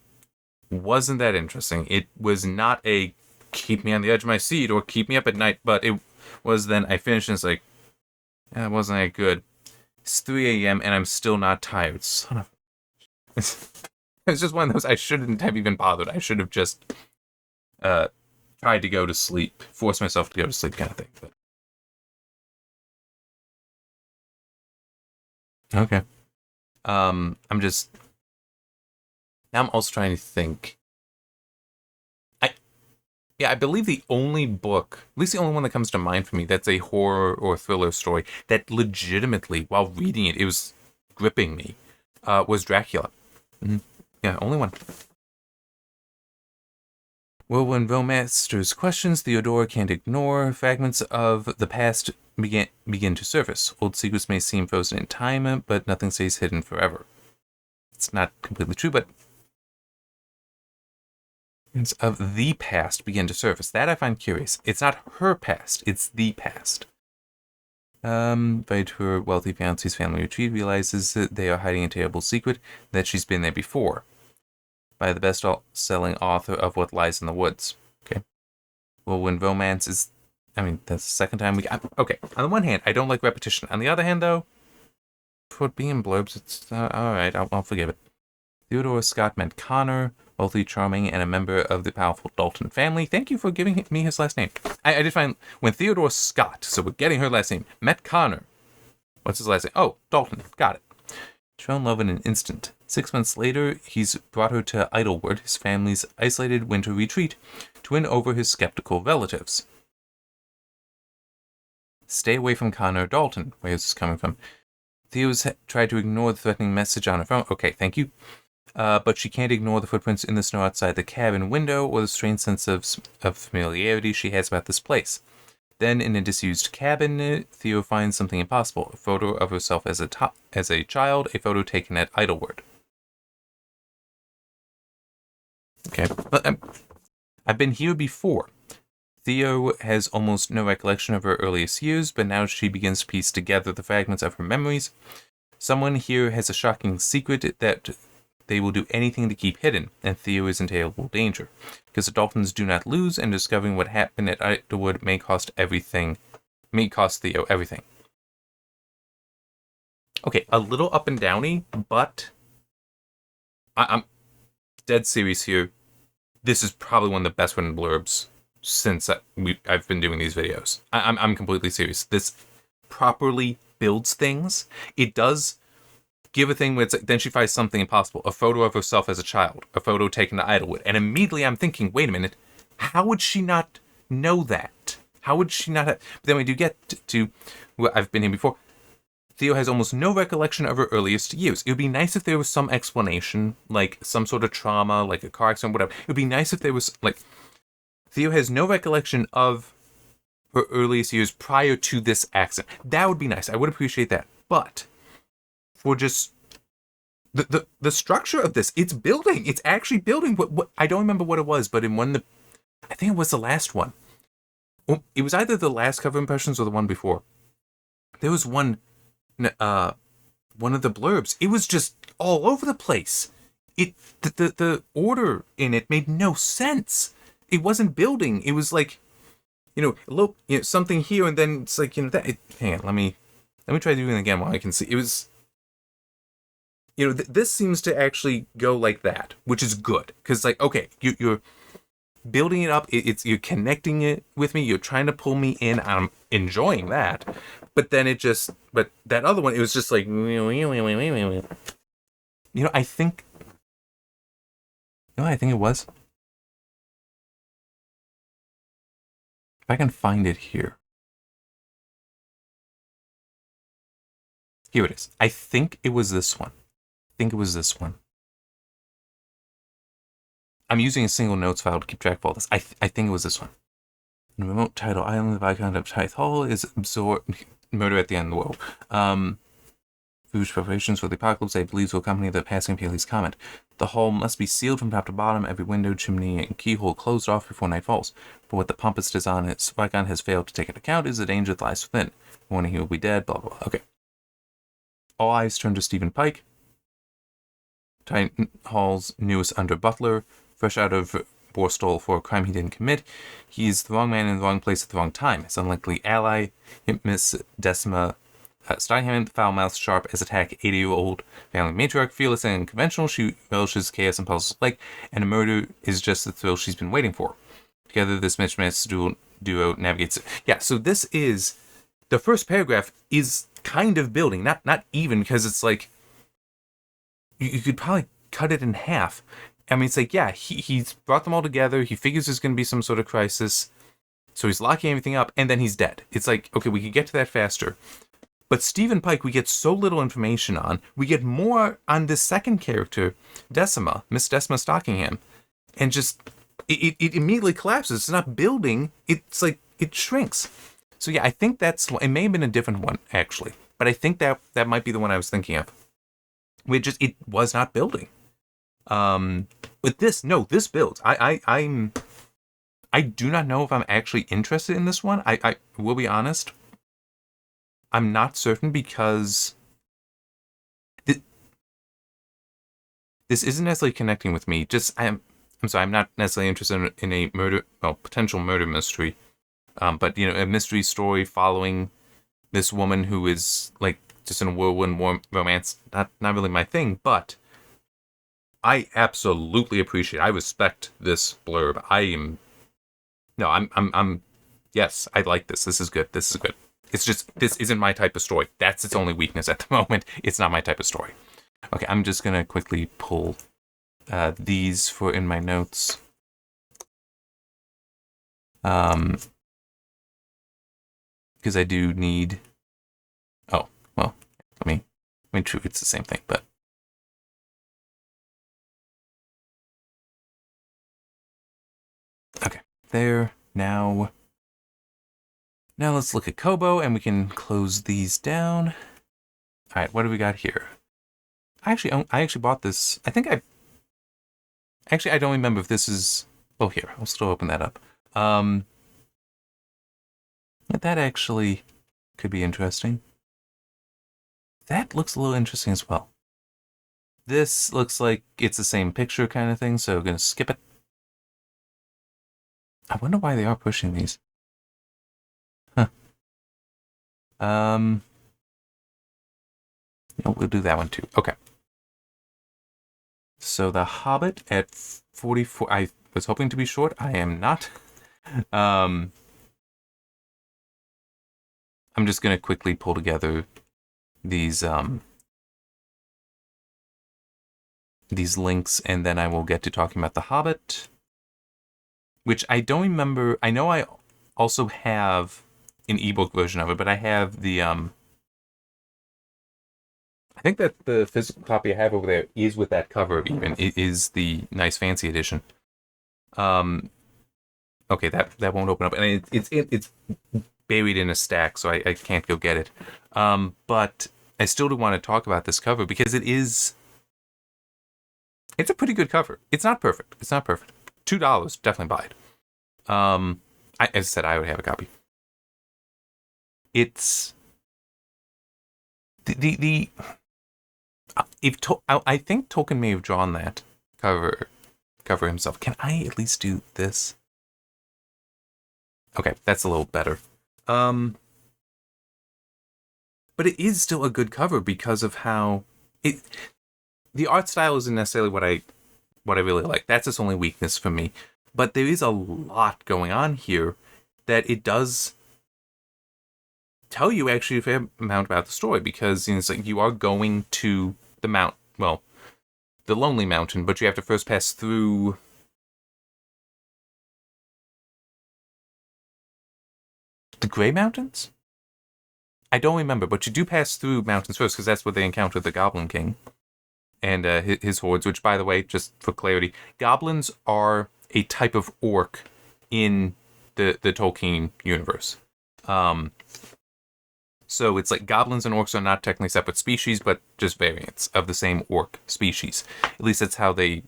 Wasn't that interesting. It was not a keep me on the edge of my seat or keep me up at night, but it was then I finished and it's like, it wasn't that good. It's 3 a.m. and I'm still not tired. Son of... It's just one of those, I shouldn't have even bothered. I should have just tried to go to sleep. Force myself to go to sleep kind of thing. But... Okay. I'm just... Now I'm also trying to think. I believe the only book, at least the only one that comes to mind for me, that's a horror or thriller story that legitimately, while reading it, it was gripping me, was Dracula. Mm-hmm. Yeah, only one. Well, when romance stirs questions Theodora can't ignore, fragments of the past begin to surface. Old secrets may seem frozen in time, but nothing stays hidden forever. It's not completely true, but of the past begin to surface. That I find curious. It's not her past, it's the past. By her wealthy fiance's family retreat, realizes that they are hiding a terrible secret, that she's been there before. By the best-selling author of What Lies in the Woods. Okay. Well, when romance is... that's the second time we got... Okay, on the one hand, I don't like repetition. On the other hand, though, for it being blurbs, it's... alright, I'll forgive it. Theodore Scott meant Connor, wealthy, charming, and a member of the powerful Dalton family. Thank you for giving me his last name. I did find when Theodore Scott, so we're getting her last name, met Connor. What's his last name? Oh, Dalton. Got it. She fell in love in an instant. 6 months later, he's brought her to Idlewood, his family's isolated winter retreat, to win over his skeptical relatives. Stay away from Connor Dalton. Where is this coming from? Theo's tried to ignore the threatening message on her phone. Okay, thank you. But she can't ignore the footprints in the snow outside the cabin window or the strange sense of familiarity she has about this place. Then, in a disused cabin, Theo finds something impossible. A photo of herself as a child, a photo taken at Idlewood. Okay, but I've been here before. Theo has almost no recollection of her earliest years, but now she begins to piece together the fragments of her memories. Someone here has a shocking secret that they will do anything to keep hidden, and Theo is in terrible danger. Because the Daltons do not lose, and discovering what happened at Idlewood may cost Theo everything. Okay, a little up and downy, but I'm dead serious here. This is probably one of the best written blurbs since I've been doing these videos. I'm completely serious. This properly builds things. It does give a thing where it's like, then she finds something impossible. A photo of herself as a child. A photo taken to Idlewood. And immediately I'm thinking, wait a minute, how would she not know that? How would she not have... But then we do get to what I've been here before. Theo has almost no recollection of her earliest years. It would be nice if there was some explanation, like some sort of trauma, like a car accident, whatever. It would be nice if there was, like... Theo has no recollection of her earliest years prior to this accident. That would be nice. I would appreciate that. But for just the structure of this, it's building. It's actually building. What I don't remember what it was, but in one of the... I think it was the last one. It was either the last cover impressions or the one before. There was one of the blurbs. It was just all over the place. The order in it made no sense. It wasn't building. It was like, look, something here, and then it's like, that. Hang on, let me try doing it again while I can see. It was, this seems to actually go like that, which is good, because like, okay, you're building it up. You're connecting it with me. You're trying to pull me in. I'm enjoying that, but then but that other one, it was just like, I think, I think it was. If I can find it here. Here it is. I think it was this one. I'm using a single notes file to keep track of all this. I think it was this one. In remote tidal island, the Viscount of Tythe Hall is absorbed. Murder at the end of the world. Foolish preparations for the apocalypse they believe will accompany the passing of Haley's comet. The hall must be sealed from top to bottom, every window, chimney, and keyhole closed off before night falls. But what the pompous design its Viscount has failed to take into account is the danger that lies within. Warning he will be dead, blah, blah, blah. Okay. All eyes turn to Stephen Pike, Titan Hall's newest under butler, fresh out of Borstal for a crime he didn't commit. He's the wrong man in the wrong place at the wrong time. His unlikely ally, Miss Decima, starting him in the foul-mouthed, sharp as attack 80-year-old family matriarch, fearless and unconventional. She relishes chaos and puzzles like, and a murder is just the thrill she's been waiting for. Together, this mismatched duo navigates. Yeah, so this is... The first paragraph is kind of building. Not even, because it's like... You could probably cut it in half. I mean, it's like, yeah, he's brought them all together. He figures there's going to be some sort of crisis. So he's locking everything up, and then he's dead. It's like, okay, we could get to that faster. But Stephen Pike, we get so little information on. We get more on this second character, Decima, Miss Decima stalking him. And just, it immediately collapses. It's not building. It's like, it shrinks. So yeah, I think it may have been a different one, actually. But I think that might be the one I was thinking of. It was not building. But this builds. I do not know if I'm actually interested in this one. I will be honest. I'm not certain because this isn't necessarily connecting with me. I'm sorry, I'm not necessarily interested in a potential murder mystery. But a mystery story following this woman who is like just in a whirlwind romance. Not really my thing, but I absolutely appreciate. I respect this blurb. Yes, I like this. This is good. It's just, this isn't my type of story. That's its only weakness at the moment. It's not my type of story. Okay, I'm just going to quickly pull these for in my notes. Because I do need... Oh, well, I mean, true, it's the same thing, but... Okay, there, now let's look at Kobo, and we can close these down. All right, what do we got here? I actually bought this. I don't remember if this is... Oh, here, I'll still open that up. That actually could be interesting. That looks a little interesting as well. This looks like it's the same picture kind of thing, so I'm going to skip it. I wonder why they are pushing these. Huh. We'll do that one too. Okay. So The Hobbit at 44. I was hoping to be short. I am not. I'm just going to quickly pull together these these links, and then I will get to talking about The Hobbit, which I don't remember. I know I also have an ebook version of it, but I have the I think that the physical copy I have over there is with that cover. Even it is the nice fancy edition. Okay, that won't open up, and it's buried in a stack, so I can't go get it. But I still do want to talk about this cover because it's a pretty good cover. It's not perfect. $2, definitely buy it. As I said, I would have a copy. It's I think Tolkien may have drawn that cover himself. Can I at least do this? Okay, that's a little better. But it is still a good cover because of how the art style isn't necessarily what I really like. That's its only weakness for me. But there is a lot going on here that it does tell you actually a fair amount about the story, because it's like you are going to the the Lonely Mountain, but you have to first pass through the Grey Mountains? I don't remember, but you do pass through mountains first, because that's where they encounter the Goblin King and his hordes, which, by the way, just for clarity, goblins are a type of orc in the Tolkien universe. So it's like goblins and orcs are not technically separate species, but just variants of the same orc species. At least that's how they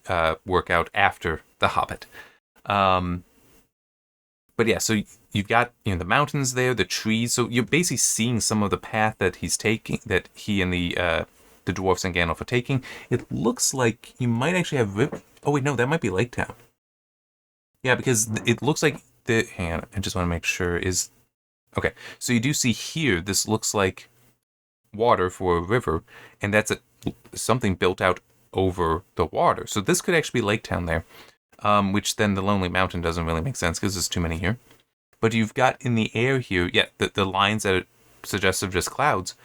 work out after The Hobbit. But yeah, so you've got the mountains there, the trees. So you're basically seeing some of the path that he's taking, that he and the dwarves and Gandalf are taking. It looks like you might actually have oh wait, no, that might be Lake Town. Yeah, because it looks like hang on, I just want to make sure is okay. So you do see here, this looks like water for a river, and that's something built out over the water. So this could actually be Lake Town there. Which then the Lonely Mountain doesn't really make sense because there's too many here. But you've got in the air here, yeah, the lines that are suggestive of just clouds.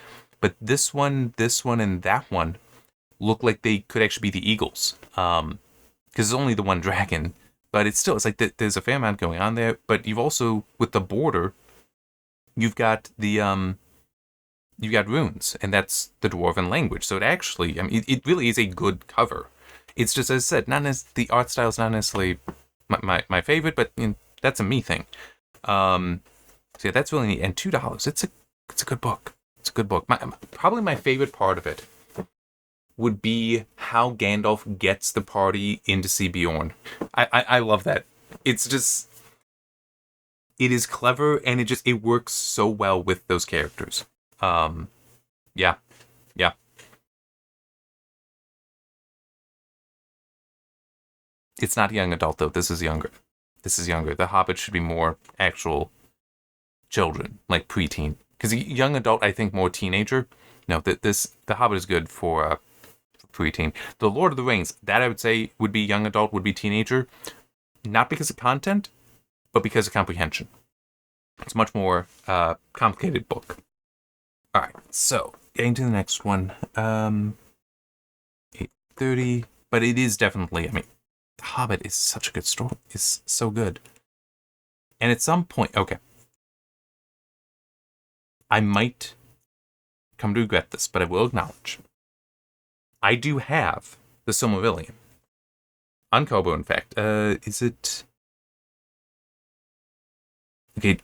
But this one, and that one look like they could actually be the eagles. Because there's only the one dragon. But it's like there's a fair amount going on there. But you've also, with the border, you've got you've got runes. And that's the Dwarven language. So it actually, it really is a good cover. It's just, as I said, the art style is not necessarily my favorite, but that's a me thing. So yeah, that's really neat. And $2, it's a good book. It's a good book. Probably my favorite part of it would be how Gandalf gets the party in to see Bjorn. I love that. It's just, it is clever, and it works so well with those characters. Yeah. It's not young adult, though. This is younger. The Hobbit should be more actual children, like preteen. Because young adult, I think, more teenager. No, the Hobbit is good for preteen. The Lord of the Rings, that I would say would be young adult, would be teenager. Not because of content, but because of comprehension. It's a much more complicated book. All right, so getting to the next one. 8:30, but it is definitely, The Hobbit is such a good story. It's so good. And at some point, okay, I might come to regret this, but I will acknowledge, I do have the Silmarillion. On Kobo, in fact. Is it... Okay, it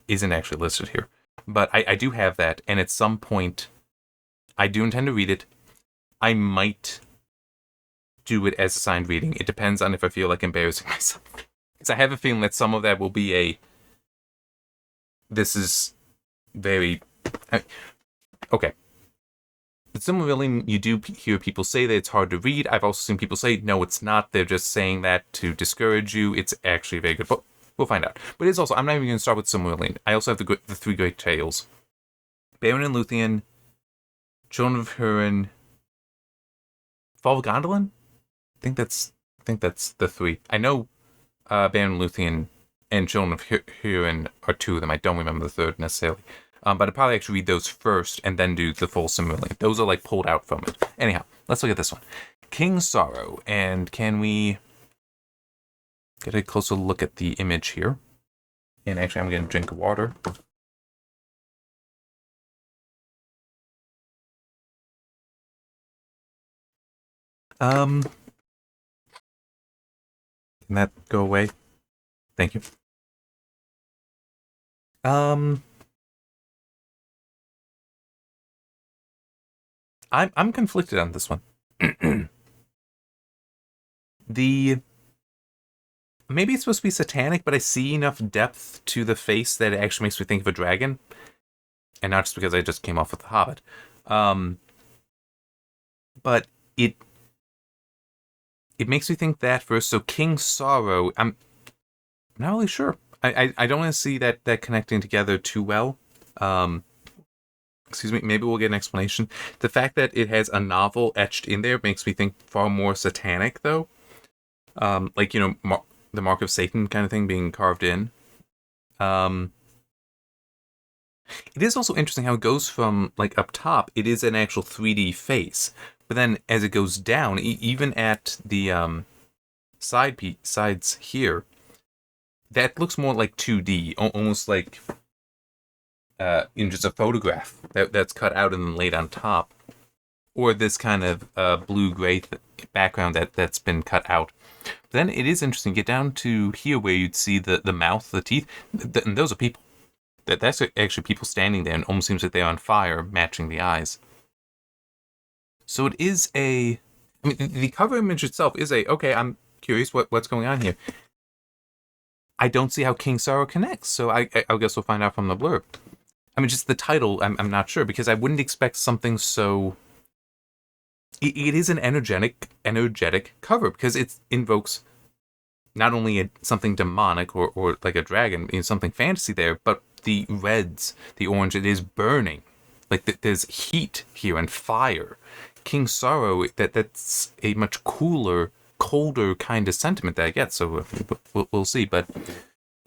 isn't actually listed here. But I do have that, and at some point, I do intend to read it. I might do it as a signed reading. It depends on if I feel like embarrassing myself. Because I have a feeling that some of that will be this is very... Okay. The Silmarillion, you do hear people say that it's hard to read. I've also seen people say, no, it's not. They're just saying that to discourage you. It's actually a very good book. We'll find out. But it's also, I'm not even going to start with Silmarillion. I also have the three great tales. Beren and Luthien, Children of Hurin, Fall of Gondolin? I think that's the three. I know Beren, Luthien, and Children of Hurin are two of them. I don't remember the third necessarily. But I'd probably actually read those first and then do the full Silmarillion. Those are like pulled out from it. Anyhow, let's look at this one. King Sorrow. And can we get a closer look at the image here? And actually, I'm going to drink water. Can that go away? Thank you. I'm conflicted on this one. Maybe it's supposed to be satanic, but I see enough depth to the face that it actually makes me think of a dragon. And not just because I just came off with the Hobbit. But it makes me think that first. So King Sorrow, I'm not really sure. I don't want to see that connecting together too well. Excuse me, maybe we'll get an explanation. The fact that it has a novel etched in there makes me think far more satanic, though. Like, the Mark of Satan kind of thing being carved in. It is also interesting how it goes from, like, up top, it is an actual 3D face. But then as it goes down, even at the sides here, that looks more like 2D, almost like just a photograph that's cut out and then laid on top. Or this kind of blue-gray background that's been cut out. But then it is interesting to get down to here where you'd see the mouth, the teeth, and those are people. That's actually people standing there, and almost seems like they're on fire, matching the eyes. So it is the cover image itself is okay, I'm curious what's going on here. I don't see how King Sorrow connects, so I guess we'll find out from the blurb. I mean, just the title, I'm not sure, because I wouldn't expect something so... It is an energetic cover, because it invokes not only something demonic or like a dragon, something fantasy there, but the reds, the orange, it is burning. Like, there's heat here and fire. King Sorrow, that's a much colder kind of sentiment that I get, so we'll see. But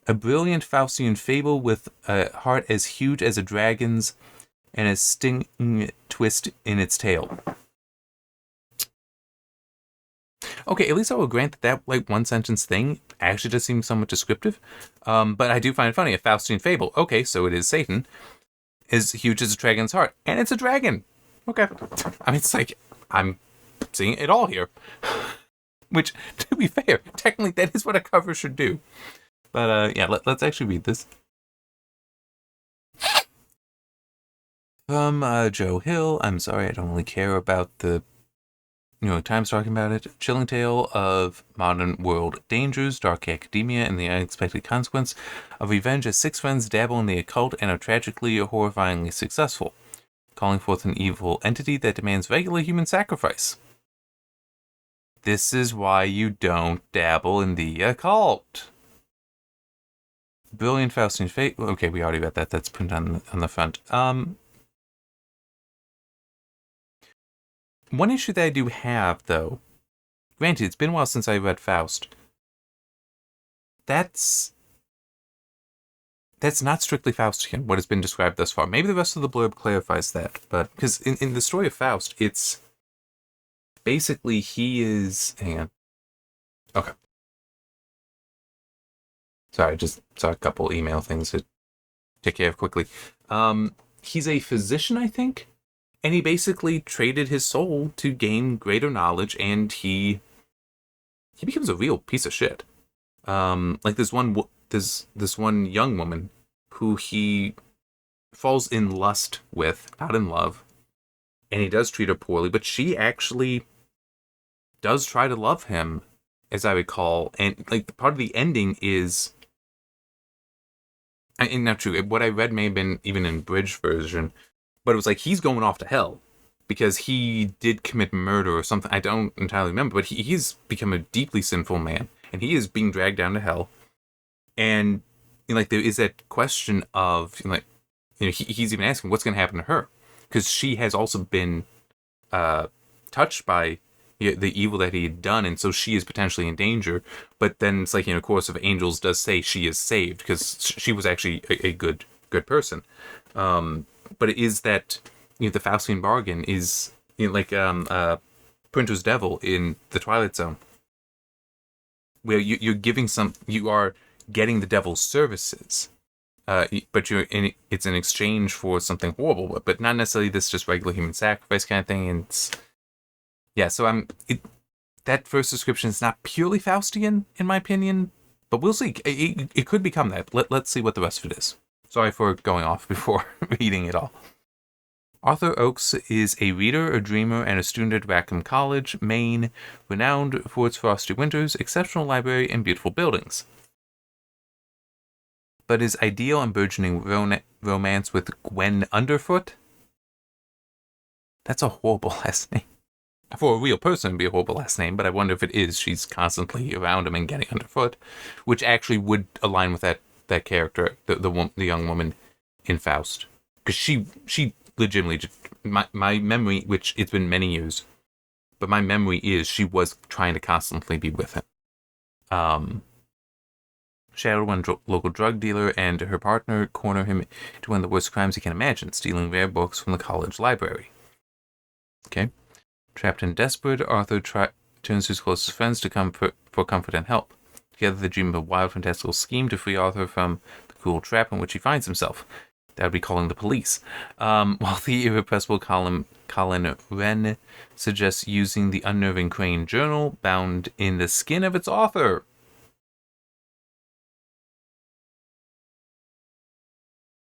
a brilliant Faustian fable with a heart as huge as a dragon's and a stinging twist in its tail. Okay, at least I will grant that like one sentence thing actually does seem somewhat descriptive. But I do find it funny, a Faustian fable. Okay, so it is Satan. As huge as a dragon's heart. And it's a dragon. Okay. I mean, it's like, I'm seeing it all here. Which, to be fair, technically that is what a cover should do. But yeah, let's actually read this. From Joe Hill. I'm sorry, I don't really care about the New York Times talking about it. Chilling tale of modern world dangers, dark academia, and the unexpected consequence of revenge as 6 friends dabble in the occult and are tragically or horrifyingly successful, calling forth an evil entity that demands regular human sacrifice. This is why you don't dabble in the occult. Brilliant Faustian fate. Okay, we already read that. That's printed on the front. One issue that I do have, though, granted, it's been a while since I read Faust. That's not strictly Faustian, what has been described thus far. Maybe the rest of the blurb clarifies that, but because in the story of Faust, it's basically he is... Hang on. Okay. Sorry, I just saw a couple email things to take care of quickly. He's a physician, I think, and he basically traded his soul to gain greater knowledge, and he becomes a real piece of shit. Like this one young woman who he falls in lust with, not in love, and he does treat her poorly, but she actually does try to love him, as I recall, and like part of the ending is... And not true, what I read may have been even in Bridge version, but it was like he's going off to hell because he did commit murder or something. I don't entirely remember, but he's become a deeply sinful man, and he is being dragged down to hell. And like there is that question of he's even asking what's going to happen to her, because she has also been touched by the evil that he had done, and so she is potentially in danger. But then it's like, Chorus of Angels does say she is saved because she was actually a good person. But it is that the Faustian bargain is Printer's Devil in The Twilight Zone, where you are getting the devil's services, but it's in exchange for something horrible, but not necessarily this just regular human sacrifice kind of thing. And so that first description is not purely Faustian in my opinion, but we'll see. It could become that. Let's see what the rest of it is. Sorry for going off before reading it all. Arthur Oakes is a reader, a dreamer, and a student at Rackham College, Maine, renowned for its frosty winters, exceptional library, and beautiful buildings. But his ideal and burgeoning romance with Gwen Underfoot? That's a horrible last name. For a real person, it'd be a horrible last name, but I wonder if it is. She's constantly around him and getting underfoot, which actually would align with that character, the young woman in Faust. Because she legitimately, my memory, which it's been many years, but my memory is she was trying to constantly be with him. Shadow, one local drug dealer, and her partner corner him to one of the worst crimes he can imagine, stealing rare books from the college library. Okay. Trapped and desperate, Arthur turns to his closest friends for comfort and help. Together they dream of a wild, fantastical scheme to free Arthur from the cruel trap in which he finds himself. That would be calling the police. While the irrepressible Colin Wren suggests using the unnerving Crane journal bound in the skin of its author.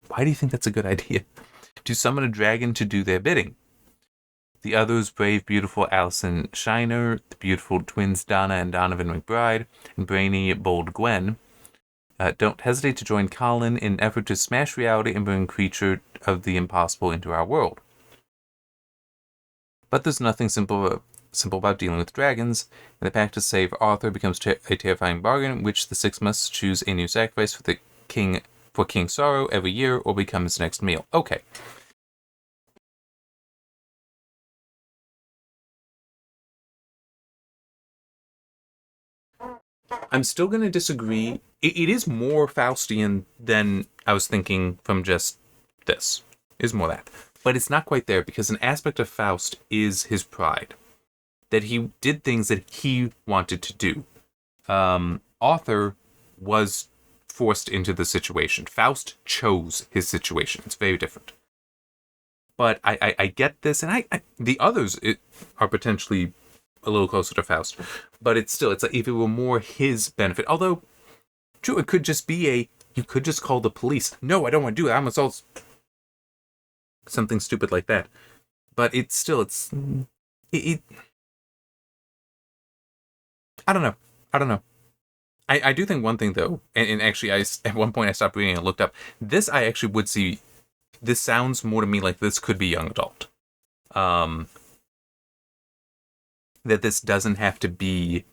Why do you think that's a good idea? To summon a dragon to do their bidding. The others, brave, beautiful Alison Shiner, the beautiful twins Donna and Donovan McBride, and brainy, bold Gwen, don't hesitate to join Colin in an effort to smash reality and bring a creature of the impossible into our world. But there's nothing simple about dealing with dragons, and the pact to save Arthur becomes a terrifying bargain in which the six must choose a new sacrifice for King Sorrow every year or become his next meal. Okay. I'm still going to disagree. It is more Faustian than I was thinking from just this. It is more that. But it's not quite there because an aspect of Faust is his pride. That he did things that he wanted to do. Arthur was forced into the situation. Faust chose his situation. It's very different. But I get this, and the others are potentially a little closer to Faust, but it's like if it were more his benefit. Although, true, it could just be you could just call the police. No, I don't want to do that. I'm assault. Something stupid like that. But I don't know. I do think one thing though, and actually at one point I stopped reading and looked up. This I actually would see. This sounds more to me like this could be young adult. That this doesn't have to be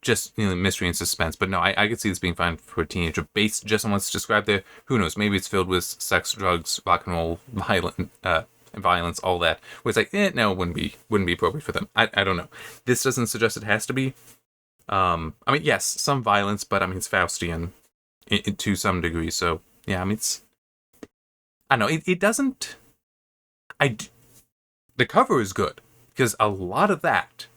just mystery and suspense. But no, I could see this being fine for a teenager based just on what's described there. Who knows? Maybe it's filled with sex, drugs, rock and roll, violence, all that. Where it's like, no, it wouldn't be appropriate for them. I don't know. This doesn't suggest it has to be. I mean, yes, some violence, but I mean, it's Faustian to some degree. So yeah, I mean, I don't know. It doesn't. The cover is good because a lot of that,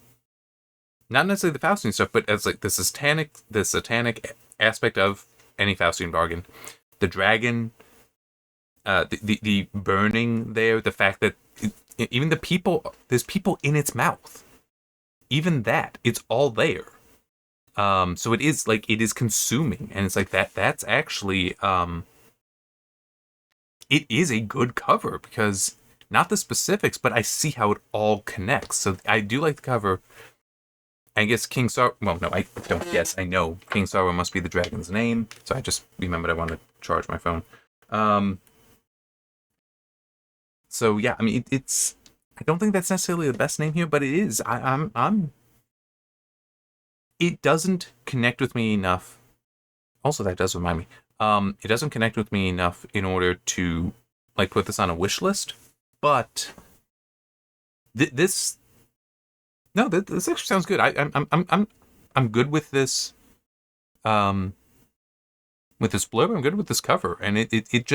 not necessarily the Faustian stuff, but as like the satanic aspect of any Faustian bargain, the dragon, the burning there, the fact that even there's people in its mouth, even that, it's all there. So it is consuming, and it's like that's actually it is a good cover because. Not the specifics, but I see how it all connects. So I do like the cover. I guess King Sorrow... Well, no, I don't guess. I know King Sorrow must be the dragon's name. So I just remembered I wanted to charge my phone. So yeah, I mean, it's... I don't think that's necessarily the best name here, but it is. I'm... It doesn't connect with me enough. Also, that does remind me. It doesn't connect with me enough in order to, like, put this on a wish list. But this actually sounds good. I'm good with this. With this blurb, I'm good with this cover, and it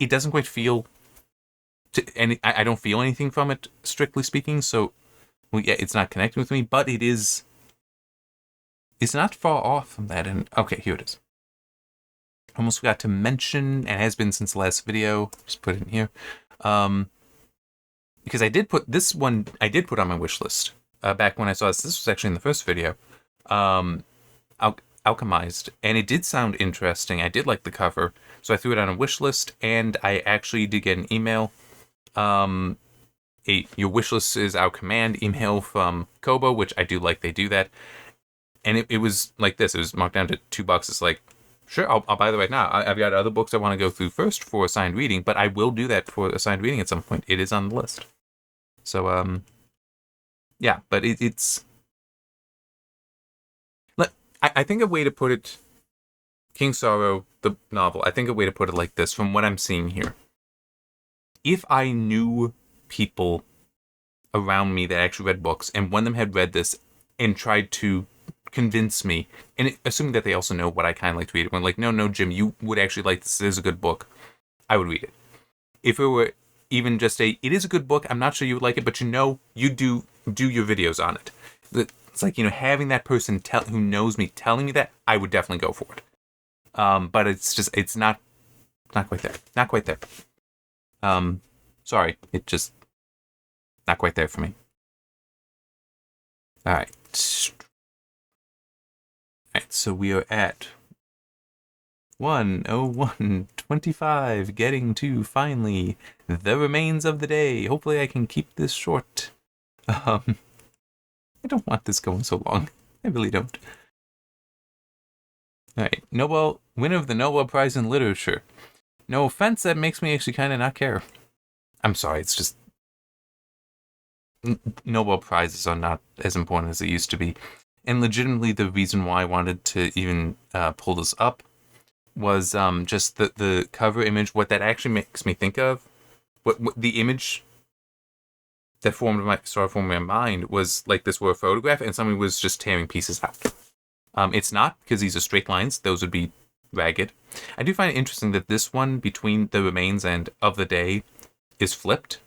doesn't quite feel and I don't feel anything from it, strictly speaking. So, well, yeah, it's not connecting with me, but it's not far off from that. And okay, here it is. Almost forgot to mention, and has been since the last video. Just put it in here, because I did put this one. I did put on my wish list back when I saw this. This was actually in the first video. Alchemized, and it did sound interesting. I did like the cover, so I threw it on a wish list, and I actually did get an email. Your wish list is our command email from Kobo, which I do like. They do that, and it was like this. It was marked down to $2. It's like, sure, I'll buy that right now. I've got other books I want to go through first for assigned reading, but I will do that for assigned reading at some point. It is on the list. So, yeah, but it's. I think a way to put it, King Sorrow, the novel, I think a way to put it like this, from what I'm seeing here. If I knew people around me that actually read books, and one of them had read this and tried to convince me, and assuming that they also know what I kind of like to read, when like, no, Jim, you would actually like this, it is a good book, I would read it. If it were even just it is a good book, I'm not sure you would like it, but you do your videos on it. It's like, having that person who knows me telling me that, I would definitely go for it. But it's not quite there. Not quite there. Sorry, it just not quite there for me. All right, so we are at 1:01:25, getting to finally the remains of the day. Hopefully I can keep this short. I don't want this going so long. I really don't. Alright, winner of the Nobel Prize in Literature. No offense, that makes me actually kind of not care. I'm sorry, it's just... Nobel Prizes are not as important as they used to be. And legitimately, the reason why I wanted to even pull this up was just the cover image. What that actually makes me think of, what the image that started forming my mind was like this were a photograph, and somebody was just tearing pieces out. It's not, because these are straight lines. Those would be ragged. I do find it interesting that this one between the remains and of the day is flipped.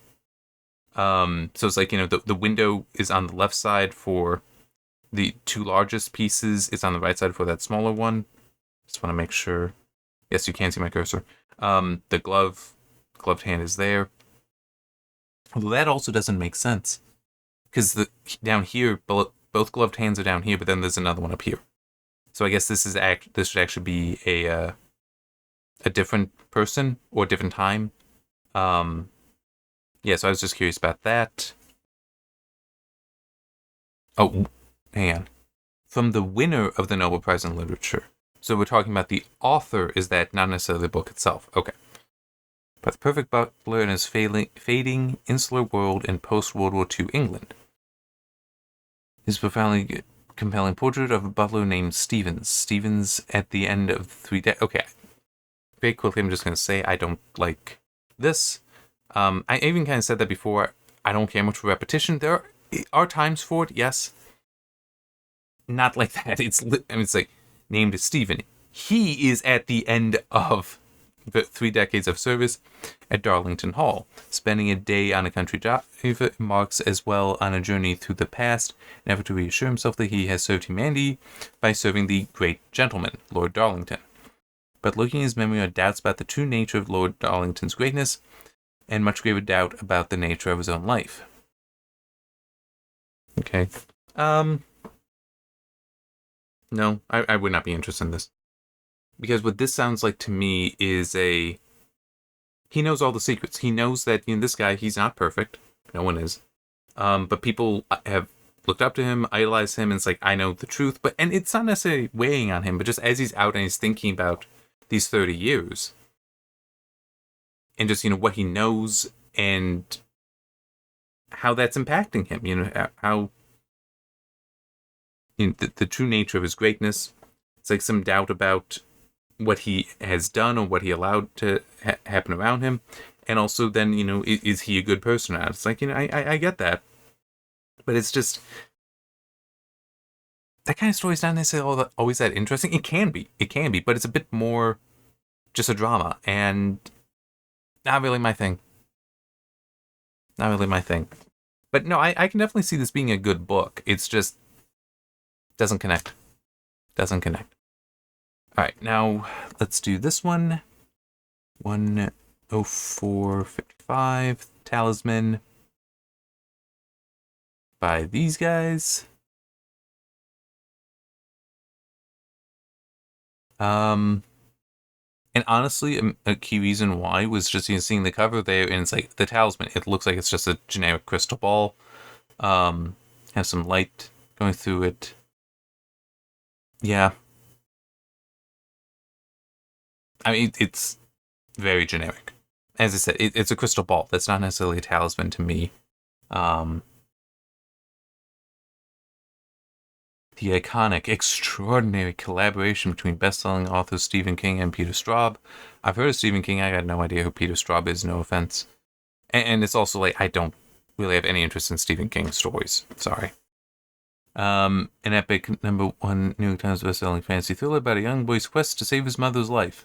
So it's like, the window is on the left side for the two largest pieces. It's on the right side for that smaller one. Just want to make sure. Yes, you can see my cursor. The gloved hand is there. Although that also doesn't make sense, because down here, both gloved hands are down here, but then there's another one up here. So I guess this should actually be a different person or a different time. Yeah, so I was just curious about that. Oh, hang on. From the winner of the Nobel Prize in Literature. So we're talking about the author, is that not necessarily the book itself? Okay. But the perfect butler in his fading insular world in post-World War II England. His profoundly compelling portrait of a butler named Stevens. Stevens at the end of 3 days. Okay. Very quickly, I'm just going to say I don't like this. I even kind of said that before. I don't care much for repetition. There are times for it, yes. Not like that. It's like named as Stephen. He is at the end of the 3 decades of service at Darlington Hall. Spending a day on a country drive marks as well on a journey through the past, in effort to reassure himself that he has served humanity by serving the great gentleman, Lord Darlington. But looking in his memory are doubts about the true nature of Lord Darlington's greatness, and much graver doubt about the nature of his own life. Okay. No, I would not be interested in this. Because what this sounds like to me is he knows all the secrets. He knows that, this guy, he's not perfect. No one is. But people have looked up to him, idolized him, and it's like, I know the truth. And it's not necessarily weighing on him, but just as he's out and he's thinking about these 30 years, and just, what he knows and how that's impacting him, how the true nature of his greatness. It's like some doubt about what he has done or what he allowed to happen around him. And also then, is he a good person or not? It's like, I get that. But it's just, that kind of story is not necessarily always that interesting. It can be, but it's a bit more just a drama, and not really my thing. Not really my thing. But no, I can definitely see this being a good book. It's just doesn't connect. Doesn't connect. All right, now let's do this one. 104.55 Talisman by these guys. And honestly, a key reason why was just seeing the cover there, and it's like the Talisman. It looks like it's just a generic crystal ball. Has some light going through it. Yeah. I mean, it's very generic. As I said, it's a crystal ball. That's not necessarily a talisman to me. The iconic, extraordinary collaboration between best-selling authors Stephen King and Peter Straub. I've heard of Stephen King. I got no idea who Peter Straub is, no offense. And it's also like, I don't really have any interest in Stephen King stories. Sorry. An epic #1 New York Times best-selling fantasy thriller about a young boy's quest to save his mother's life.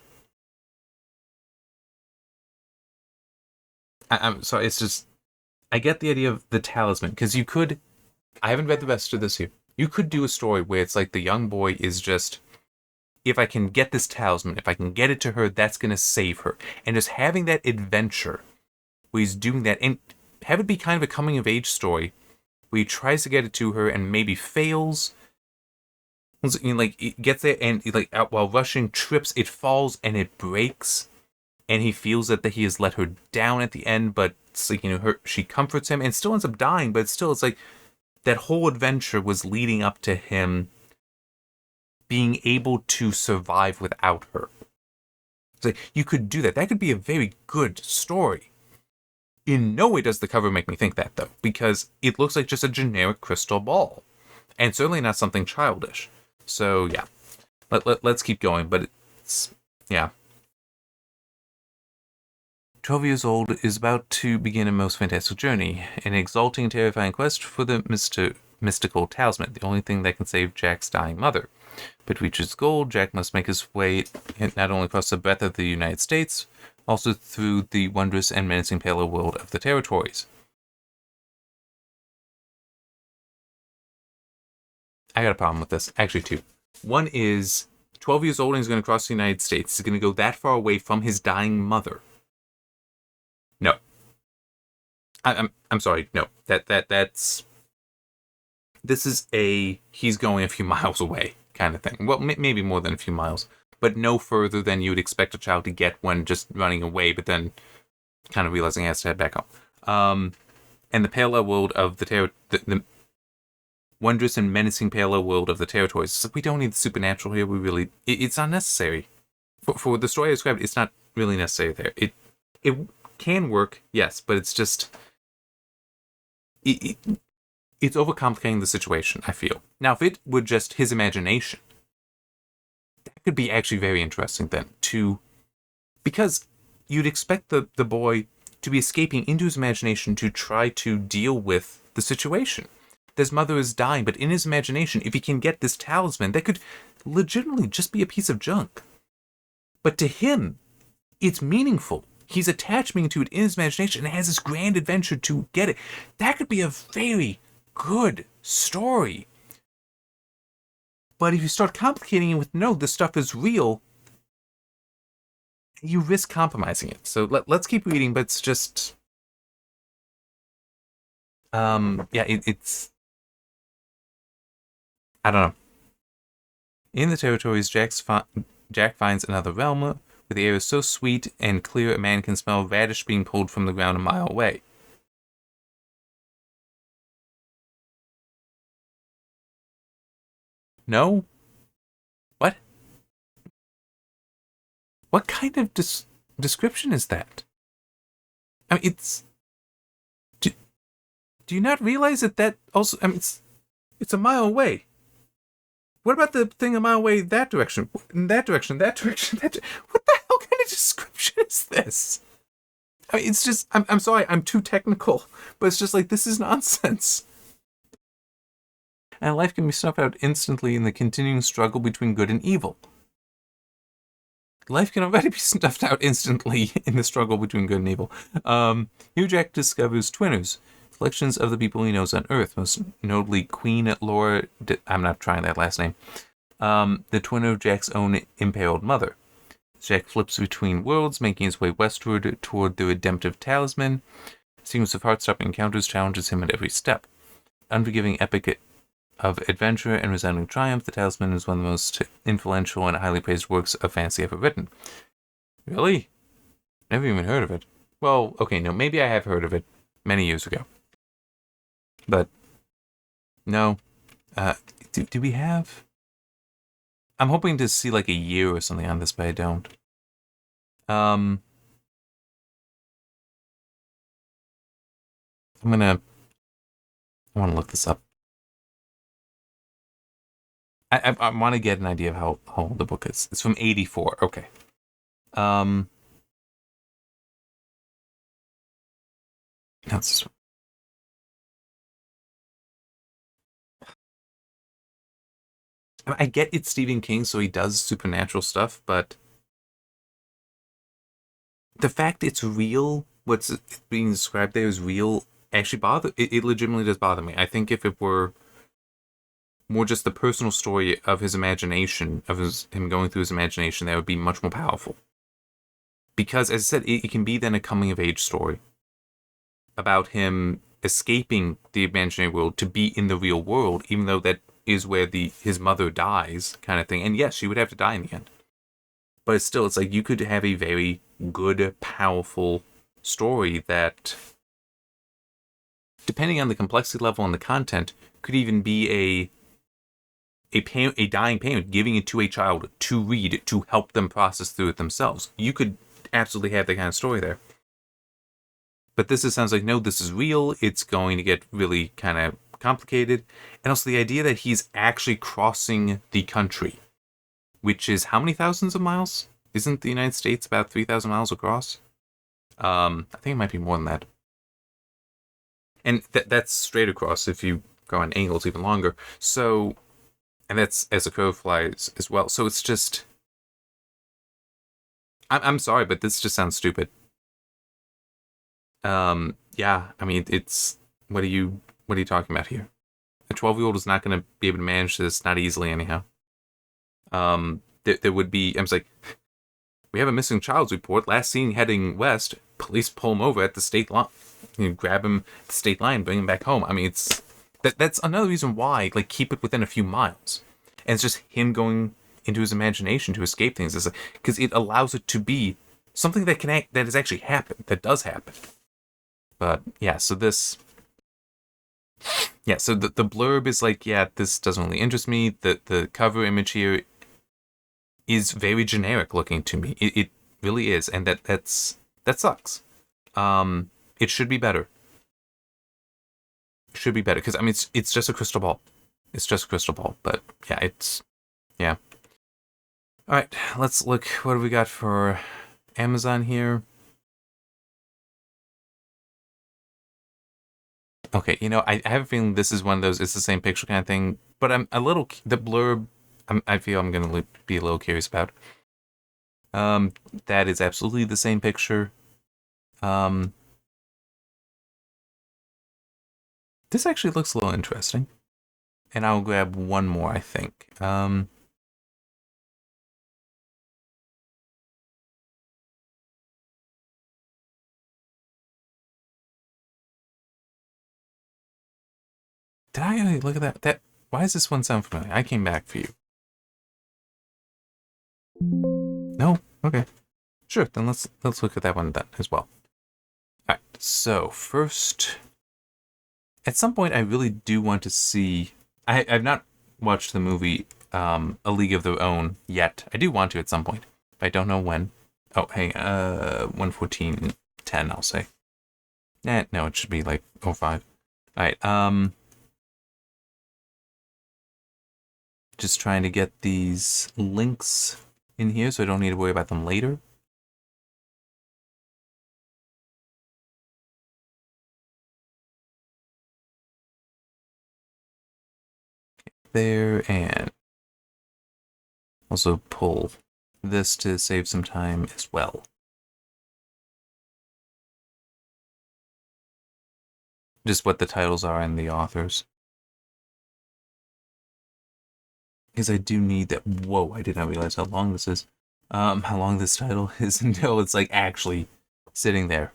I'm sorry, it's just, I get the idea of the talisman, because you could, I haven't read the rest of this here. You could do a story where it's like the young boy is just, if I can get this talisman, if I can get it to her, that's going to save her. And just having that adventure where he's doing that, and have it be kind of a coming of age story where he tries to get it to her and maybe fails. Like, it gets there and like while rushing, trips, it falls and it breaks. And he feels that he has let her down at the end, but it's like, she comforts him and still ends up dying, but still, it's like that whole adventure was leading up to him being able to survive without her. It's like, you could do that. That could be a very good story. In no way does the cover make me think that, though, because it looks like just a generic crystal ball. And certainly not something childish. So, yeah. Let's keep going, but it's, yeah. 12 years old is about to begin a most fantastic journey, an exalting and terrifying quest for the mystical talisman, the only thing that can save Jack's dying mother. But to reach his goal, Jack must make his way not only across the breadth of the United States, also through the wondrous and menacing parallel world of the territories. I got a problem with this. Actually, two. One is 12 years old and he's going to cross the United States. He's going to go that far away from his dying mother. No. I'm sorry. No. That's this is he's going a few miles away kind of thing. Well, maybe more than a few miles, but no further than you would expect a child to get when just running away, but then kind of realizing he has to head back home. And the parallel world of the wondrous and menacing parallel world of the territories. So we don't need the supernatural here. It's not necessary. For the story I described, it's not really necessary there. It can work, yes, but it's just it's overcomplicating the situation, I feel. Now, if it were just his imagination, that could be actually very interesting then, because you'd expect the boy to be escaping into his imagination to try to deal with the situation. His mother is dying, but in his imagination, if he can get this talisman, that could legitimately just be a piece of junk. But to him, it's meaningful. He's attaching to it in his imagination and has this grand adventure to get it. That could be a very good story. But if you start complicating it with, no, this stuff is real, you risk compromising it. So let's keep reading, but it's just... it's... I don't know. In the territories, Jack finds another realm where the air is so sweet and clear a man can smell radish being pulled from the ground a mile away. No? What? What kind of description is that? I mean, it's... Do you not realize that also... I mean, it's a mile away. What about the thing a mile away that direction? That direction, that direction, that... What the hell kind of description is this? I mean, it's just... I'm sorry, I'm too technical. But it's just like, this is nonsense. And life can be snuffed out instantly in the continuing struggle between good and evil. life can already be snuffed out instantly in the struggle between good and evil. Here Jack discovers twinners, collections of the people he knows on Earth, most notably Queen Laura. I'm not trying that last name. The twinner of Jack's own impaled mother. Jack flips between worlds, making his way westward toward the redemptive Talisman. A sequence of heart-stopping encounters challenges him at every step. Unforgiving epic of adventure and resounding triumph, the Talisman is one of the most influential and highly praised works of fantasy ever written. Really? Never even heard of it. Well, okay, no, maybe I have heard of it many years ago. But, no. Do we have... I'm hoping to see like a year or something on this, but I don't. I want to look this up. I want to get an idea of how old the book is. It's from 1984. Okay. That's... I get it's Stephen King, so he does supernatural stuff, but the fact it's real, what's being described there is real, actually it legitimately does bother me. I think if it were more just the personal story of his imagination, of him going through his imagination, that would be much more powerful. Because, as I said, it can be then a coming-of-age story about him escaping the imaginary world to be in the real world, even though that is where his mother dies, kind of thing. And yes, she would have to die in the end. But it's like you could have a very good, powerful story that, depending on the complexity level and the content, could even be a dying parent giving it to a child to read to help them process through it themselves. You could absolutely have that kind of story there. But sounds like, no, this is real. It's going to get really kind of complicated. And also the idea that he's actually crossing the country, which is how many thousands of miles? Isn't the United States about 3,000 miles across? I think it might be more than that. And that's straight across if you go on angles even longer. So, and that's as a crow flies as well. So it's just... I'm sorry, but this just sounds stupid. Yeah, I mean, it's... What are you talking about here? A 12-year-old is not going to be able to manage this, not easily anyhow. There would be... I was like, we have a missing child's report. Last seen heading west. Police pull him over at the state line. You grab him at the state line, bring him back home. I mean, it's... That's another reason why, like, keep it within a few miles. And it's just him going into his imagination to escape things. Because it allows it to be something that has actually happened, that does happen. But, yeah, so this... Yeah, so the blurb is like, yeah, this doesn't really interest me. The cover image here is very generic looking to me. It really is, and that sucks. It should be better. It should be better, because, I mean, it's just a crystal ball. It's just a crystal ball, but, yeah. Alright, let's look. What do we got for Amazon here? Okay, I have a feeling this is one of those, it's the same picture kind of thing, but I'm a little, the blurb, I feel I'm going to be a little curious about. That is absolutely the same picture. This actually looks a little interesting. And I'll grab one more, I think. Did I really look at that? Why does this one sound familiar? I came back for you. No? Okay. Sure, then let's look at that one then as well. Alright, so first, at some point I really do want to see... I've not watched the movie A League of Their Own yet. I do want to at some point, but I don't know when. Oh, hey, 1:14:10, I'll say. No, it should be like 05. Alright, just trying to get these links in here so I don't need to worry about them later. There, and also pull this to save some time as well. Just what the titles are and the authors. Because I do need that. Whoa, I did not realize how long this is. How long this title is until it's like actually sitting there.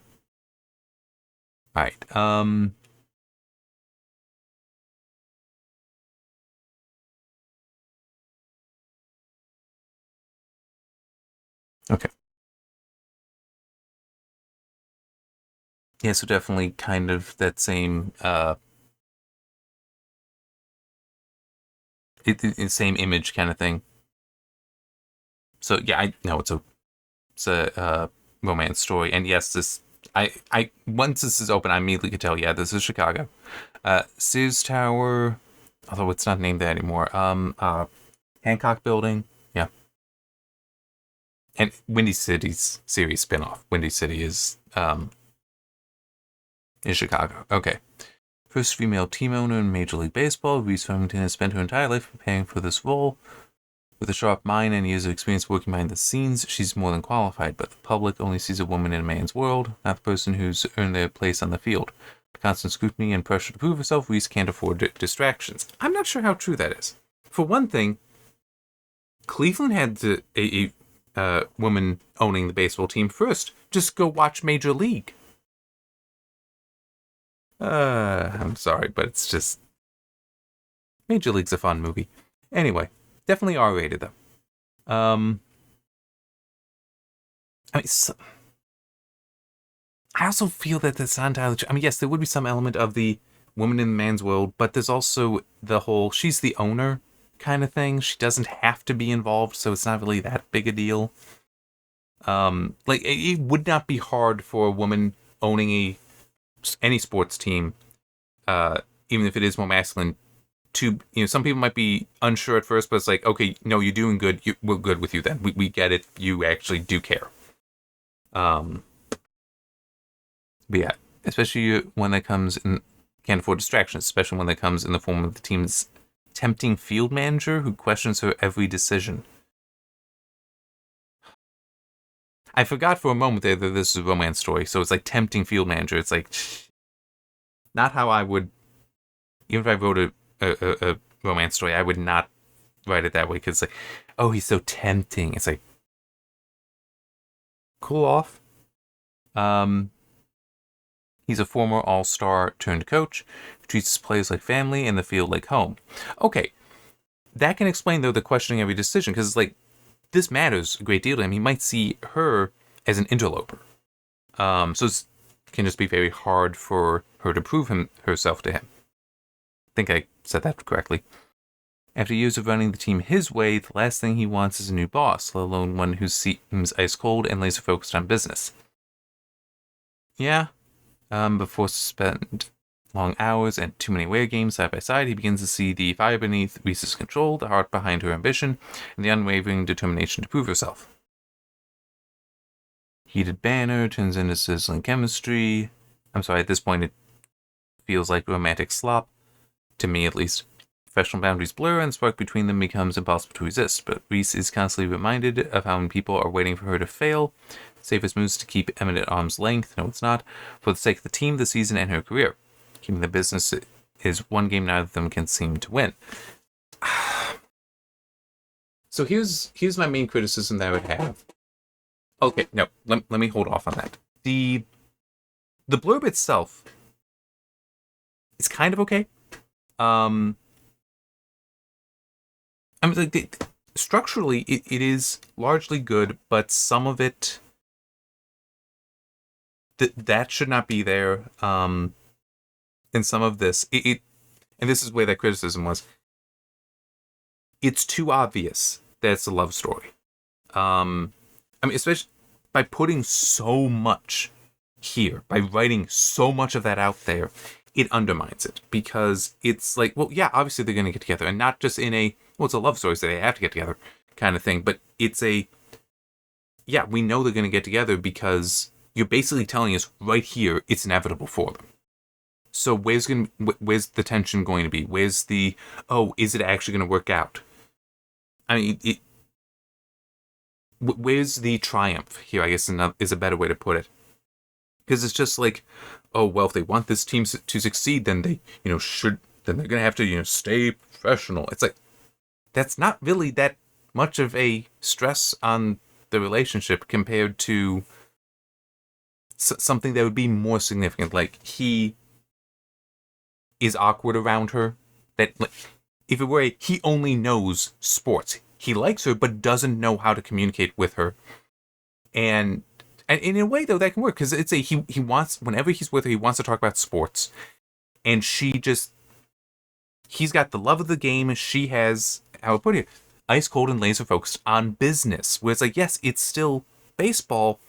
Alright, okay. Yeah, so definitely kind of that same, same image kind of thing. So yeah, I know it's a romance story, and yes, I once this is open, I immediately could tell. Yeah, this is Chicago. Sears Tower, although it's not named that anymore. Hancock Building, yeah, and Windy City's series spinoff. Windy City is in Chicago. Okay. First female team owner in Major League Baseball, Reese Remington has spent her entire life preparing for this role. With a sharp mind and years of experience working behind the scenes, she's more than qualified, but the public only sees a woman in a man's world, not the person who's earned their place on the field. With constant scrutiny and pressure to prove herself, Reese can't afford distractions. I'm not sure how true that is. For one thing, Cleveland had a woman owning the baseball team first. Just go watch Major League. I'm sorry, but it's just... Major League's a fun movie. Anyway, definitely R-rated, though. I mean, I also feel that that's not entirely true. I mean, yes, there would be some element of the woman in the man's world, but there's also the whole she's the owner kind of thing. She doesn't have to be involved, so it's not really that big a deal. Like, it would not be hard for a woman owning any sports team, even if it is more masculine, to, some people might be unsure at first, but it's like, okay, no, you're doing good. We're good with you then. We get it. You actually do care. But yeah, especially when that comes in, can't afford distractions, especially when that comes in the form of the team's tempting field manager who questions her every decision. I forgot for a moment there that this is a romance story, so it's like tempting field manager. It's like, not how I would, even if I wrote a romance story, I would not write it that way, because like, oh, he's so tempting. It's like, cool off. He's a former all-star turned coach who treats his players like family and the field like home. Okay, that can explain, though, the questioning every decision, because it's like, this matters a great deal to him. He might see her as an interloper. So it can just be very hard for her to prove herself to him. I think I said that correctly. After years of running the team his way, the last thing he wants is a new boss, let alone one who seems ice cold and laser focused on business. Yeah. Before spend long hours and too many away games side by side, he begins to see the fire beneath Reese's control, the heart behind her ambition, and the unwavering determination to prove herself. Heated banner turns into sizzling chemistry. I'm sorry, at this point it feels like romantic slop, to me at least. Professional boundaries blur and the spark between them becomes impossible to resist, but Reese is constantly reminded of how many people are waiting for her to fail. The safest move is to keep Emmett at arm's length. No, it's not. For the sake of the team, the season, and her career. Keeping the business is one game neither of them can seem to win. So here's my main criticism that I would have. Okay, no, let me hold off on that. The blurb itself is kind of okay. I mean, like, structurally, it is largely good, but some of it that should not be there. And some of this, and this is where that criticism was. It's too obvious that it's a love story. I mean, especially by putting so much here, by writing so much of that out there, it undermines it, because it's like, well, yeah, obviously they're going to get together, and not just in a, well, it's a love story, so they have to get together kind of thing, but it's a, yeah, we know they're going to get together because you're basically telling us right here it's inevitable for them. So where's the tension going to be? Where's the, oh, is it actually going to work out? I mean, where's the triumph here, I guess is a better way to put it. Because it's just like, oh, well, if they want this team to succeed, then they, then they're going to have to, stay professional. It's like, that's not really that much of a stress on the relationship compared to something that would be more significant. Like, he is awkward around her. That, like, if it were he only knows sports. He likes her, but doesn't know how to communicate with her. And in a way, though, that can work, because it's he wants, whenever he's with her, he wants to talk about sports. And he's got the love of the game, and she has, how I put it, ice cold and laser focused on business. Where it's like, yes, it's still baseball,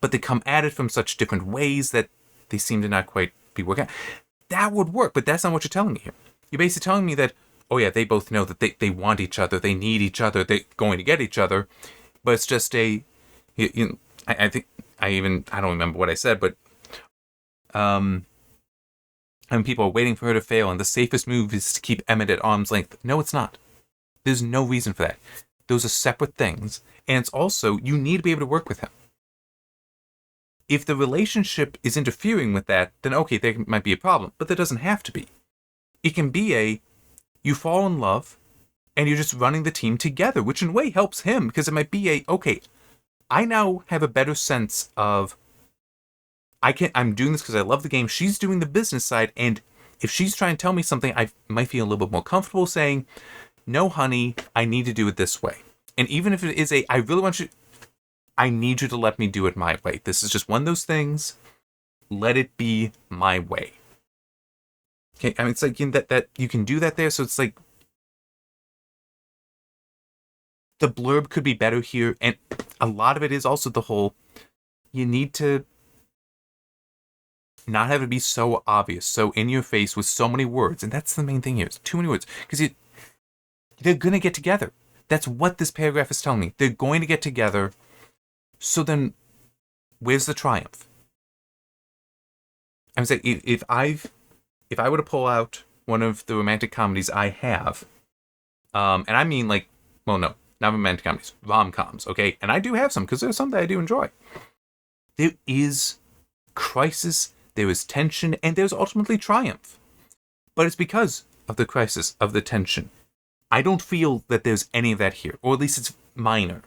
but they come at it from such different ways that they seem to not quite be working out. That would work, but that's not what you're telling me here. You're basically telling me that, oh yeah, they both know that they want each other, they need each other, they're going to get each other, but it's just I think, I don't remember what I said, but people are waiting for her to fail, and the safest move is to keep Emmett at arm's length. No, it's not. There's no reason for that. Those are separate things, and it's also, you need to be able to work with him. If the relationship is interfering with that, then okay, there might be a problem, but there doesn't have to be. It can be you fall in love, and you're just running the team together, which in a way helps him, because it might be okay, I now have a better sense of, I'm doing this because I love the game, she's doing the business side, and if she's trying to tell me something, I might feel a little bit more comfortable saying, no, honey, I need to do it this way. And even if it is I really want you, I need you to let me do it my way. This is just one of those things. Let it be my way. Okay, I mean, it's like that you can do that there, so it's like the blurb could be better here, and a lot of it is also the whole, you need to not have it be so obvious, so in your face with so many words, and that's the main thing here. It's too many words, because they're going to get together. That's what this paragraph is telling me. They're going to get together, so then where's the triumph? I'm saying, if I were to pull out one of the romantic comedies I have, and I mean like, well, no, not romantic comedies, rom-coms, okay? And I do have some, because there's some that I do enjoy. There is crisis, there is tension, and there's ultimately triumph. But it's because of the crisis, of the tension. I don't feel that there's any of that here, or at least it's minor.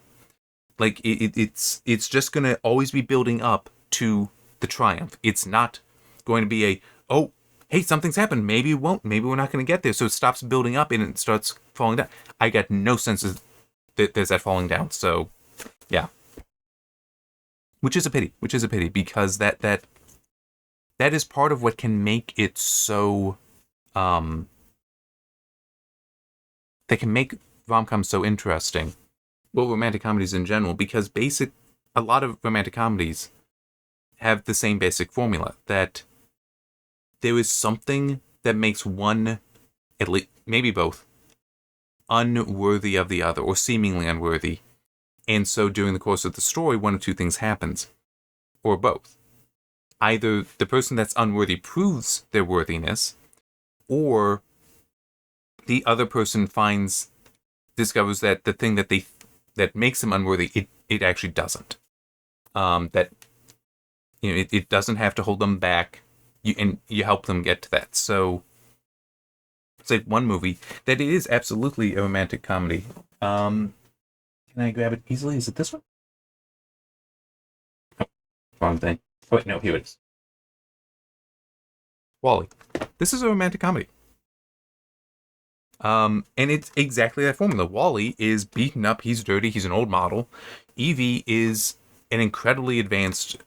Like, it's just going to always be building up to the triumph. It's not going to be oh, hey, something's happened. Maybe it won't. Maybe we're not going to get there. So it stops building up and it starts falling down. I got no sense that there's that falling down. So, yeah. Which is a pity. Because that is part of what can make it so... that can make rom-coms so interesting. Well, romantic comedies in general, because a lot of romantic comedies have the same basic formula, that there is something that makes one, at least, maybe both, unworthy of the other, or seemingly unworthy. And so during the course of the story, one of two things happens. Or both. Either the person that's unworthy proves their worthiness, or the other person discovers that the thing that makes them unworthy, it actually doesn't. That, it doesn't have to hold them back, and you help them get to that. So, it's like one movie that is absolutely a romantic comedy. Can I grab it easily? Is it this one? Oh, wrong thing. Oh, wait, no, here it is. WALL-E. This is a romantic comedy. And it's exactly that formula. WALL-E is beaten up, he's dirty, he's an old model. Evie is an incredibly advanced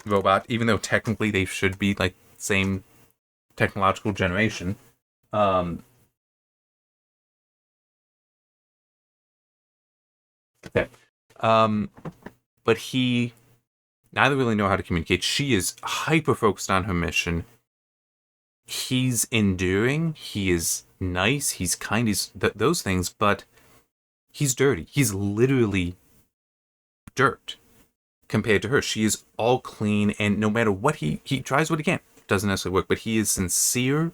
robot, even though technically they should be like same technological generation. Okay. But he neither really know how to communicate. She is hyper focused on her mission. He's enduring, he is nice, he's kind, he's those things, but he's dirty. He's literally dirt compared to her. She is all clean, and no matter what he tries what he can. Doesn't necessarily work, but he is sincere,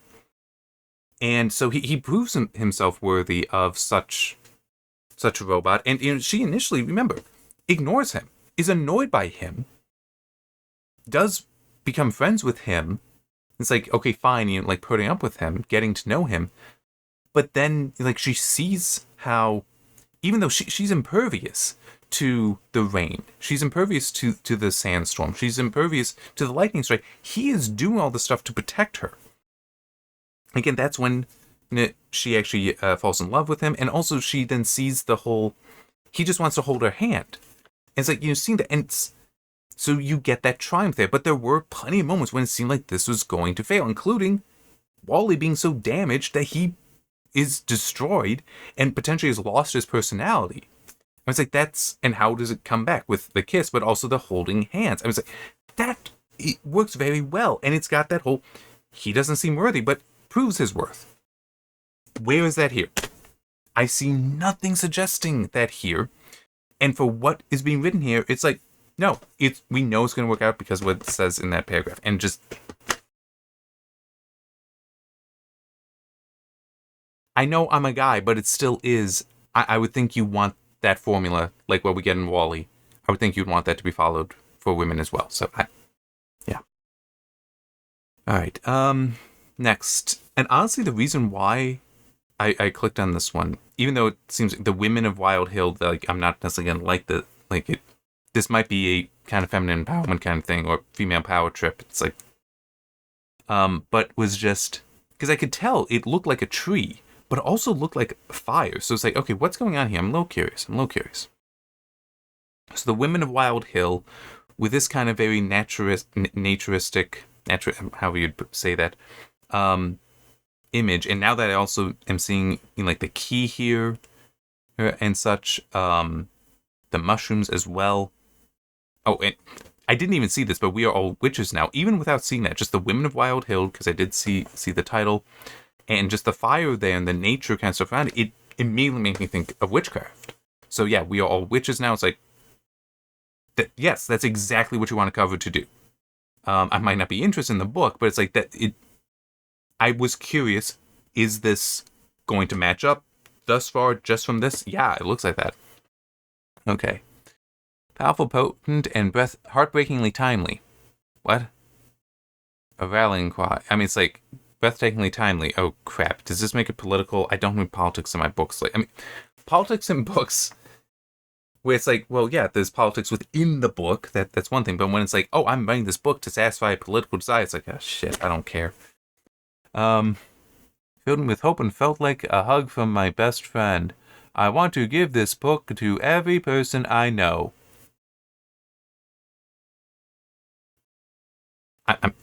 and so he proves himself worthy of such such a robot. And she initially, remember, ignores him, is annoyed by him, does become friends with him. It's like, okay, fine, like putting up with him, getting to know him. But then, like, she sees how, even though she's impervious to the rain, she's impervious to the sandstorm, she's impervious to the lightning strike, he is doing all this stuff to protect her. Again, that's when she actually falls in love with him, and also she then sees the whole, he just wants to hold her hand. And it's like, seeing that, and so you get that triumph there. But there were plenty of moments when it seemed like this was going to fail, including Wally being so damaged that he is destroyed and potentially has lost his personality. I was like, and how does it come back with the kiss, but also the holding hands? I was like, it works very well. And it's got that whole, he doesn't seem worthy, but proves his worth. Where is that here? I see nothing suggesting that here. And for what is being written here, it's like, no, we know it's going to work out because of what it says in that paragraph. And just, I know I'm a guy, but it still is, I would think you want that formula, like what we get in Wall-E. I would think you'd want that to be followed for women as well. So, yeah. All right, next. And honestly, the reason why I clicked on this one, even though it seems like the women of Wild Hill, like, I'm not necessarily going to like it. This might be a kind of feminine empowerment kind of thing, or female power trip. It's like, but was just, because I could tell it looked like a tree, but it also looked like fire. So it's like, okay, what's going on here? I'm a little curious. So the women of Wild Hill, with this kind of very naturistic, however you'd say that, image. And now that I also am seeing, like, the key here and such, the mushrooms as well. Oh, and I didn't even see this, but we are all witches now, even without seeing that. Just the women of Wild Hill, because I did see the title, and just the fire there and the nature kind of stuff around it, it immediately made me think of witchcraft. So yeah, we are all witches now. It's like, yes, that's exactly what you want a cover to do. I might not be interested in the book, but it's like that. I was curious, is this going to match up thus far just from this? Yeah, it looks like that. Okay. Powerful, potent, and heartbreakingly timely. What? A rallying cry. I mean, it's like, breathtakingly timely. Oh, crap. Does this make it political? I don't read politics in my books. Like, I mean, politics in books, where it's like, well, yeah, there's politics within the book. That's one thing. But when it's like, oh, I'm writing this book to satisfy a political desire, it's like, oh, shit, I don't care. Filled with hope and felt like a hug from my best friend. I want to give this book to every person I know. I'm.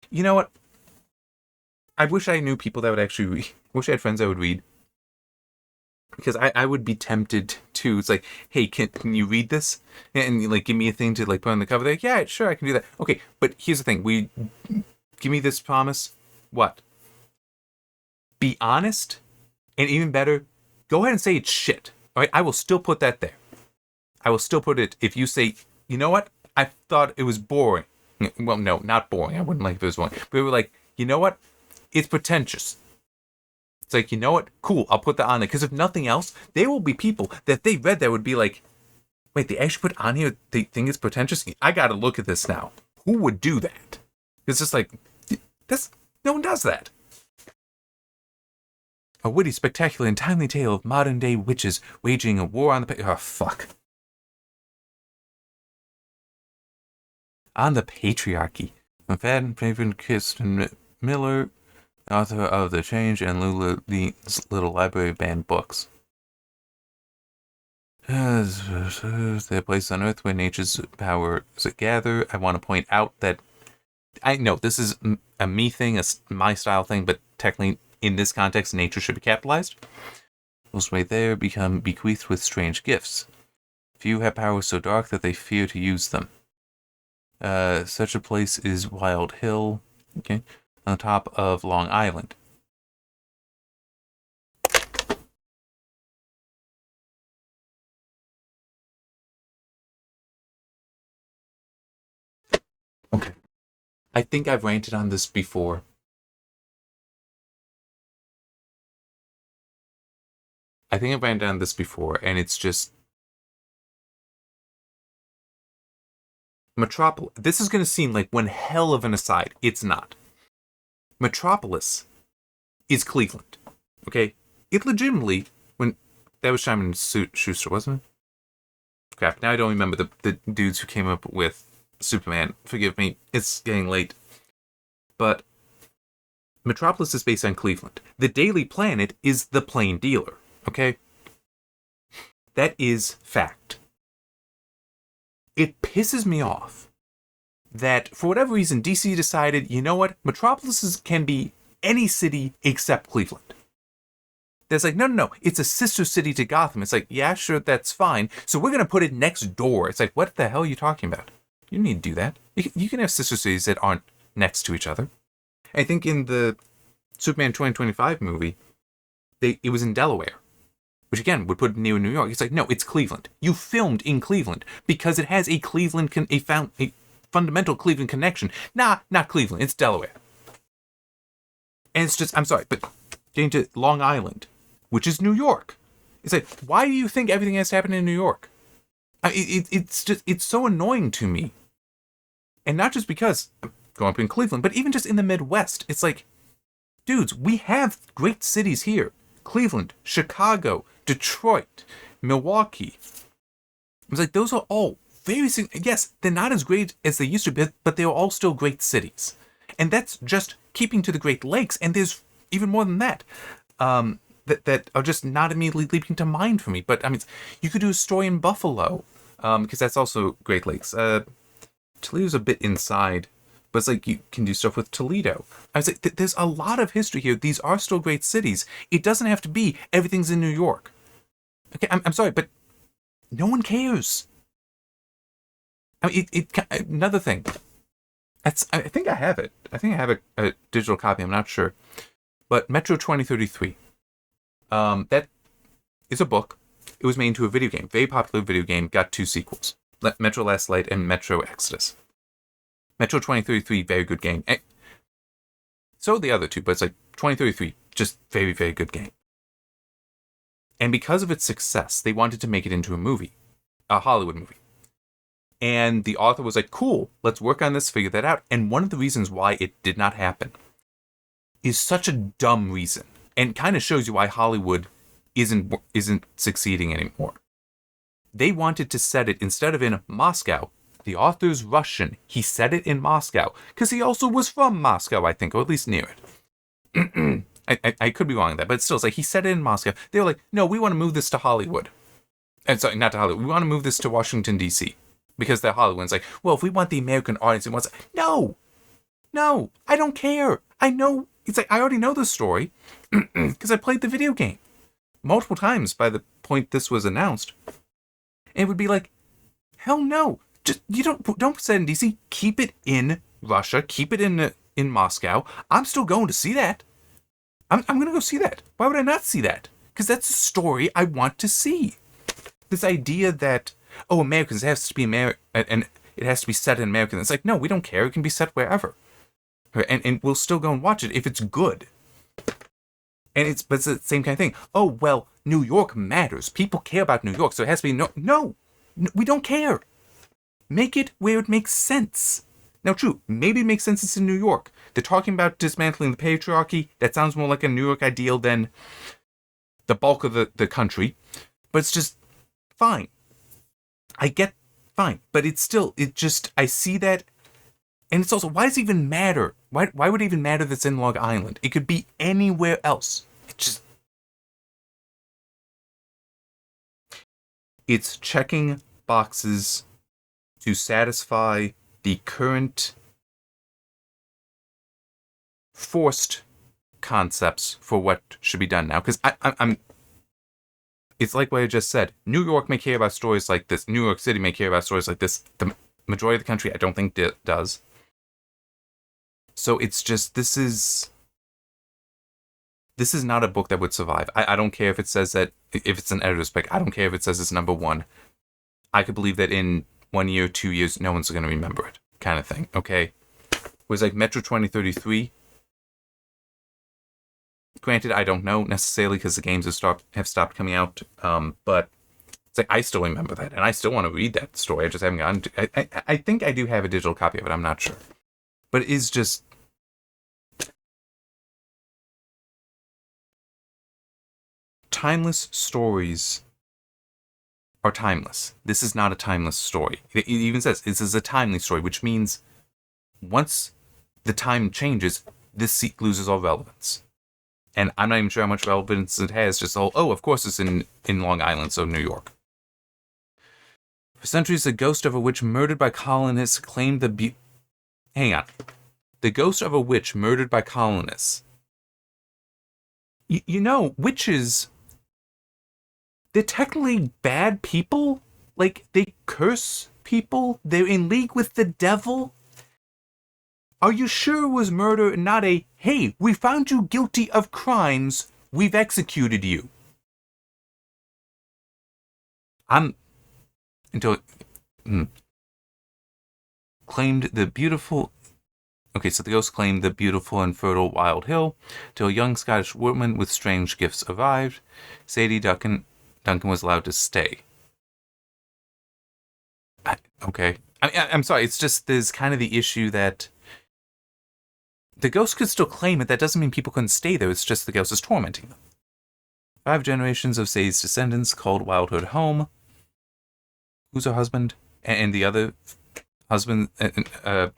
You know what? I wish I knew people that would actually read. I wish I had friends that would read. Because I would be tempted to. It's like, hey, can you read this? And like, give me a thing to like put on the cover. They're like, yeah, sure, I can do that. Okay, but here's the thing. Give me this promise. What? Be honest, and even better, go ahead and say it's shit. All right, I will still put that there. I will still put it if you say, you know what? I thought it was boring. Well, no, not boring. I wouldn't like if it was boring. But we were like, you know what? It's pretentious. It's like, you know what? Cool, I'll put that on there. Because if nothing else, there will be people that they read that would be like, wait, they actually put on here, they think it's pretentious? I got to look at this now. Who would do that? It's just like, no one does that. A witty, spectacular, and timely tale of modern-day witches waging a war on the... Oh, fuck. On the patriarchy. McFadden, favorite Kirsten Miller, author of The Change and Lula's Little Library of Banned Books. They're placed on Earth where nature's powers gather. I want to point out that I know this is a me thing, my style thing, but technically in this context, nature should be capitalized. Those way there become bequeathed with strange gifts. Few have powers so dark that they fear to use them. Such a place is Wild Hill, okay, on the top of Long Island. Okay. I think I've ranted on this before. I think I've ran down this before, and it's just Metropolis. This is going to seem like one hell of an aside. It's not. Metropolis is Cleveland. Okay? It legitimately, when that was Simon Schuster, wasn't it? Crap, now I don't remember the dudes who came up with Superman. Forgive me, it's getting late. But Metropolis is based on Cleveland. The Daily Planet is the plain dealer. Okay? That is fact. It pisses me off that, for whatever reason, DC decided, you know what? Metropolises can be any city except Cleveland. There's like, no, it's a sister city to Gotham. It's like, yeah, sure, that's fine. So we're going to put it next door. It's like, what the hell are you talking about? You don't need to do that. You can have sister cities that aren't next to each other. I think in the Superman 2025 movie, it was in Delaware, which again would put it near New York. It's like, no, it's Cleveland. You filmed in Cleveland because it has a fundamental Cleveland connection. Nah, not Cleveland. It's Delaware. And it's just, I'm sorry, but getting to Long Island, which is New York. It's like, why do you think everything has to happen in New York? It's so annoying to me. And not just because I'm growing up in Cleveland, but even just in the Midwest. It's like, dudes, we have great cities here. Cleveland, Chicago, Detroit, Milwaukee. It's like, those are all very, yes, they're not as great as they used to be, but they're all still great cities. And that's just keeping to the Great Lakes. And there's even more than that. That are just not immediately leaping to mind for me. But, I mean, you could do a story in Buffalo, because that's also Great Lakes. Toledo's a bit inside, but it's like you can do stuff with Toledo. I was like, there's a lot of history here. These are still great cities. It doesn't have to be everything's in New York. Okay, I'm sorry, but no one cares. I mean, another thing. I think I have it. I think I have a digital copy. I'm not sure. But Metro 2033. That is a book. It was made into a video game. Very popular video game. Got 2 sequels. Metro Last Light and Metro Exodus. Metro 2033, very good game. So the other 2, but it's like 2033, just very, very good game. And because of its success, they wanted to make it into a movie. A Hollywood movie. And the author was like, cool, let's work on this, figure that out. And one of the reasons why it did not happen is such a dumb reason. And kind of shows you why Hollywood isn't succeeding anymore. They wanted to set it, instead of in Moscow, the author's Russian. He set it in Moscow, because he also was from Moscow, I think, or at least near it. I could be wrong on that, but still, it's like, he set it in Moscow. They were like, no, we want to move this to Hollywood. And sorry, not to Hollywood. We want to move this to Washington, D.C. Because they're Hollywood. It's like, well, if we want the American audience, it wants... No, I don't care. I know... It's like, I already know the story because I played the video game multiple times by the point this was announced. And it would be like, hell no. Just, you don't set it in DC. Keep it in Russia. Keep it in Moscow. I'm still going to see that. I'm going to go see that. Why would I not see that? Because that's a story I want to see. This idea that, oh, Americans, it has to be American, and it has to be set in America. It's like, no, we don't care. It can be set wherever. And we'll still go and watch it if it's good. But it's the same kind of thing. Oh, well, New York matters. People care about New York, so it has to be no, we don't care. Make it where it makes sense. Now, true, maybe it makes sense it's in New York. They're talking about dismantling the patriarchy. That sounds more like a New York ideal than the bulk of the country. But it's just fine. I get fine. But it's still, I see that. And it's also, why does it even matter? Why would it even matter that it's in Long Island? It could be anywhere else. It's checking boxes to satisfy the current forced concepts for what should be done now. Because I'm it's like what I just said. New York may care about stories like this. New York City may care about stories like this. The majority of the country, I don't think does. So it's just, this is not a book that would survive. I don't care if it says that, if it's an editor's pick. I don't care if it says it's number 1. I could believe that in 1 year, 2 years, no one's going to remember it, kind of thing, okay? Whereas like Metro 2033, granted, I don't know necessarily because the games have stopped coming out, but it's like I still remember that, and I still want to read that story. I just haven't gotten to. I think I do have a digital copy of it. I'm not sure, but it is just timeless stories are timeless. This is not a timeless story. It even says this is a timely story, which means once the time changes, this loses all relevance. And I'm not even sure how much relevance it has. Just of course it's in Long Island, so New York. For centuries, the ghost of a witch murdered by colonists claimed the Hang on. The ghost of a witch murdered by colonists. You know, witches, they're technically bad people. Like, they curse people. They're in league with the devil. Are you sure it was murder and not a, hey, we found you guilty of crimes, we've executed you? Claimed the beautiful... Okay, so the ghost claimed the beautiful and fertile Wild Hill till a young Scottish woman with strange gifts arrived. Sadie Duncan was allowed to stay. Okay. I'm sorry, it's just there's kind of the issue that the ghost could still claim it. That doesn't mean people couldn't stay there. It's just the ghost is tormenting them. 5 generations of Sadie's descendants called Wildhood home. Who's her husband? And the other husband,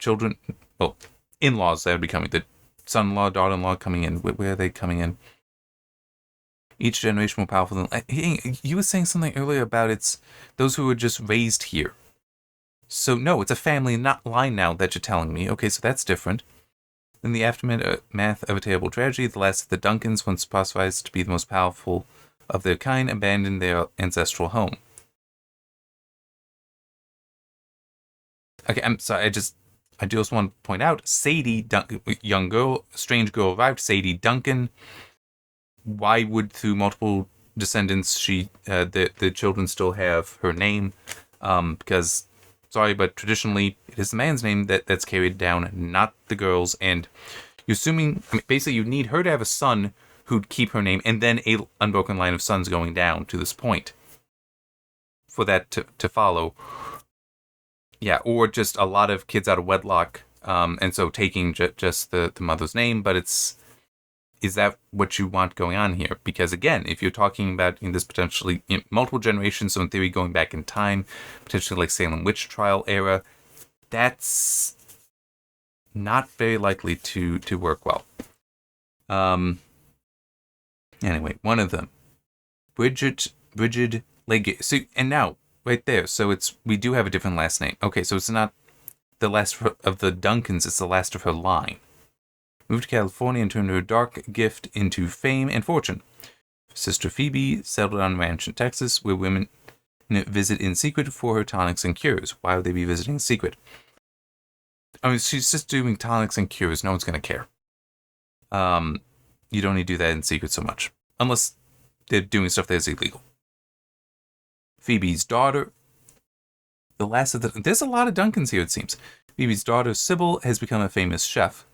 children, well, in-laws that would be coming. The son-in-law, daughter-in-law coming in. Where are they coming in? Each generation more powerful than... You were saying something earlier about it's those who were just raised here. So no, it's a family line now that you're telling me. Okay, so that's different. In the aftermath of a terrible tragedy, the last of the Duncans, once proselytized to be the most powerful of their kind, abandoned their ancestral home. Okay, I'm sorry, I just want to point out, Sadie, young girl, strange girl arrived, Sadie Duncan. Why would, through multiple descendants, the children still have her name? Because... Sorry, but traditionally, it is the man's name that's carried down, not the girl's. And you're assuming, basically, you need her to have a son who'd keep her name, and then a unbroken line of sons going down to this point for that to follow. Yeah, or just a lot of kids out of wedlock, and so taking just the mother's name. But is that what you want going on here? Because again, if you're talking about in this potentially multiple generations, so in theory going back in time, potentially like Salem witch trial era, that's not very likely to work well. Anyway, one of them, Bridget Leggett. So, and now right there, so we do have a different last name. Okay, so it's not the last of the Duncans; it's the last of her line. Moved to California and turned her dark gift into fame and fortune. Sister Phoebe settled on a ranch in Texas, where women visit in secret for her tonics and cures. Why would they be visiting in secret? I mean, she's just doing tonics and cures. No one's going to care. You don't need to do that in secret so much. Unless they're doing stuff that's illegal. Phoebe's daughter... There's a lot of Duncans here, it seems. Phoebe's daughter, Sybil, has become a famous chef.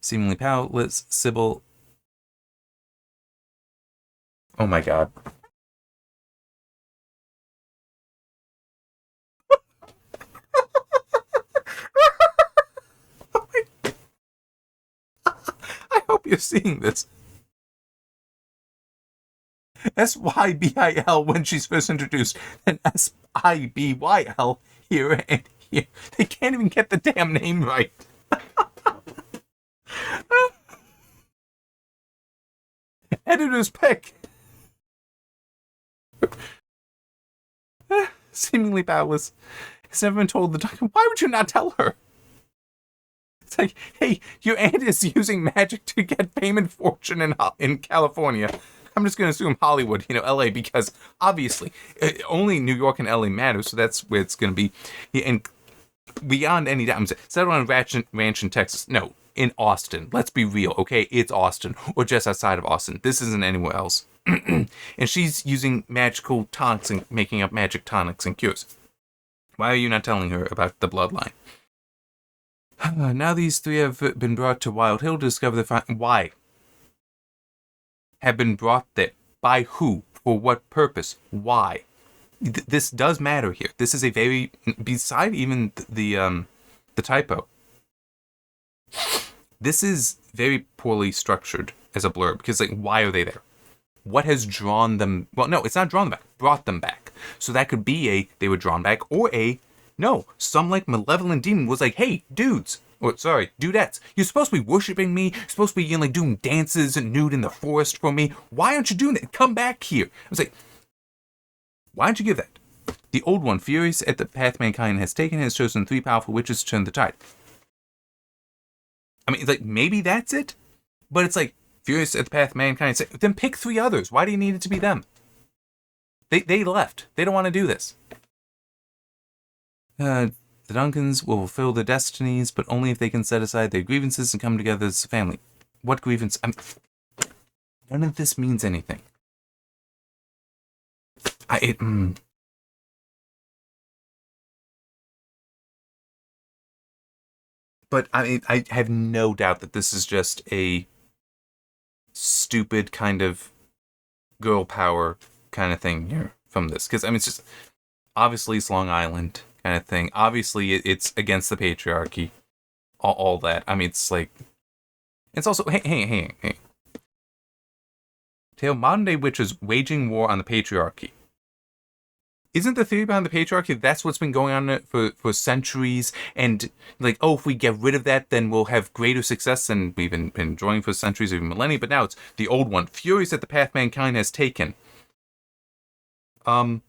Seemingly powerless, Sybil... Oh my god. I hope you're seeing this. S-Y-B-I-L when she's first introduced, and S-I-B-Y-L here and here. They can't even get the damn name right. Editor's pick. Seemingly powerless. Has never been told the doctor. Why would you not tell her? It's like, hey, your aunt is using magic to get fame and fortune in California. I'm just going to assume Hollywood, LA, because obviously only New York and LA matter, so that's where it's going to be. And beyond any doubt, I'm saying, settled on a ranch in Texas. No. In Austin. Let's be real, okay? It's Austin, or just outside of Austin. This isn't anywhere else. And she's using magical tonics and making up magic tonics and cures. Why are you not telling her about the bloodline? Now these 3 have been brought to Wild Hill to discover the why? have been brought there. By who? For what purpose? Why? This does matter here. This is a very, beside even the typo, this is very poorly structured as a blurb, because, like, why are they there? What has drawn them? Well, no, it's not drawn them back. Brought them back. So that could be they were drawn back, or no, some, like, malevolent demon was like, hey, dudes, or sorry, dudettes, you're supposed to be worshiping me. You're supposed to be, like, doing dances and nude in the forest for me. Why aren't you doing that? Come back here. I was like, why don't you give that? The old one, furious at the path mankind has taken, has chosen 3 powerful witches to turn the tide. I mean, like, maybe that's it, but it's like, furious at the path mankind, then pick 3 others. Why do you need it to be them? They left. They don't want to do this. The Duncans will fulfill their destinies, but only if they can set aside their grievances and come together as a family. What grievance? None of this means anything. But I have no doubt that this is just a stupid kind of girl power kind of thing here from this. Because, it's just, obviously it's Long Island kind of thing. Obviously it's against the patriarchy. All that. It's like, it's also, hey. Tale of modern day witches waging war on the patriarchy. Isn't the theory behind the patriarchy that's what's been going on for centuries? And, like, if we get rid of that, then we'll have greater success than we've been enjoying for centuries or even millennia. But now it's the old one, furious at the path mankind has taken. The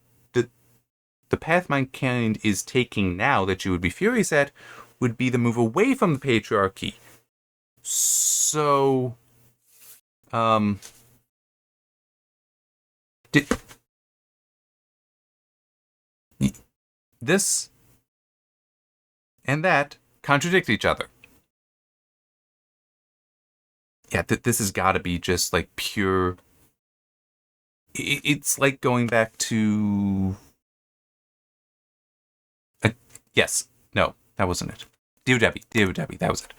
path mankind is taking now that you would be furious at would be the move away from the patriarchy. So, this and that contradict each other. Yeah, this has got to be just, like, pure. It's like going back to. Yes, no, that wasn't it. Dear Debbie, that was it.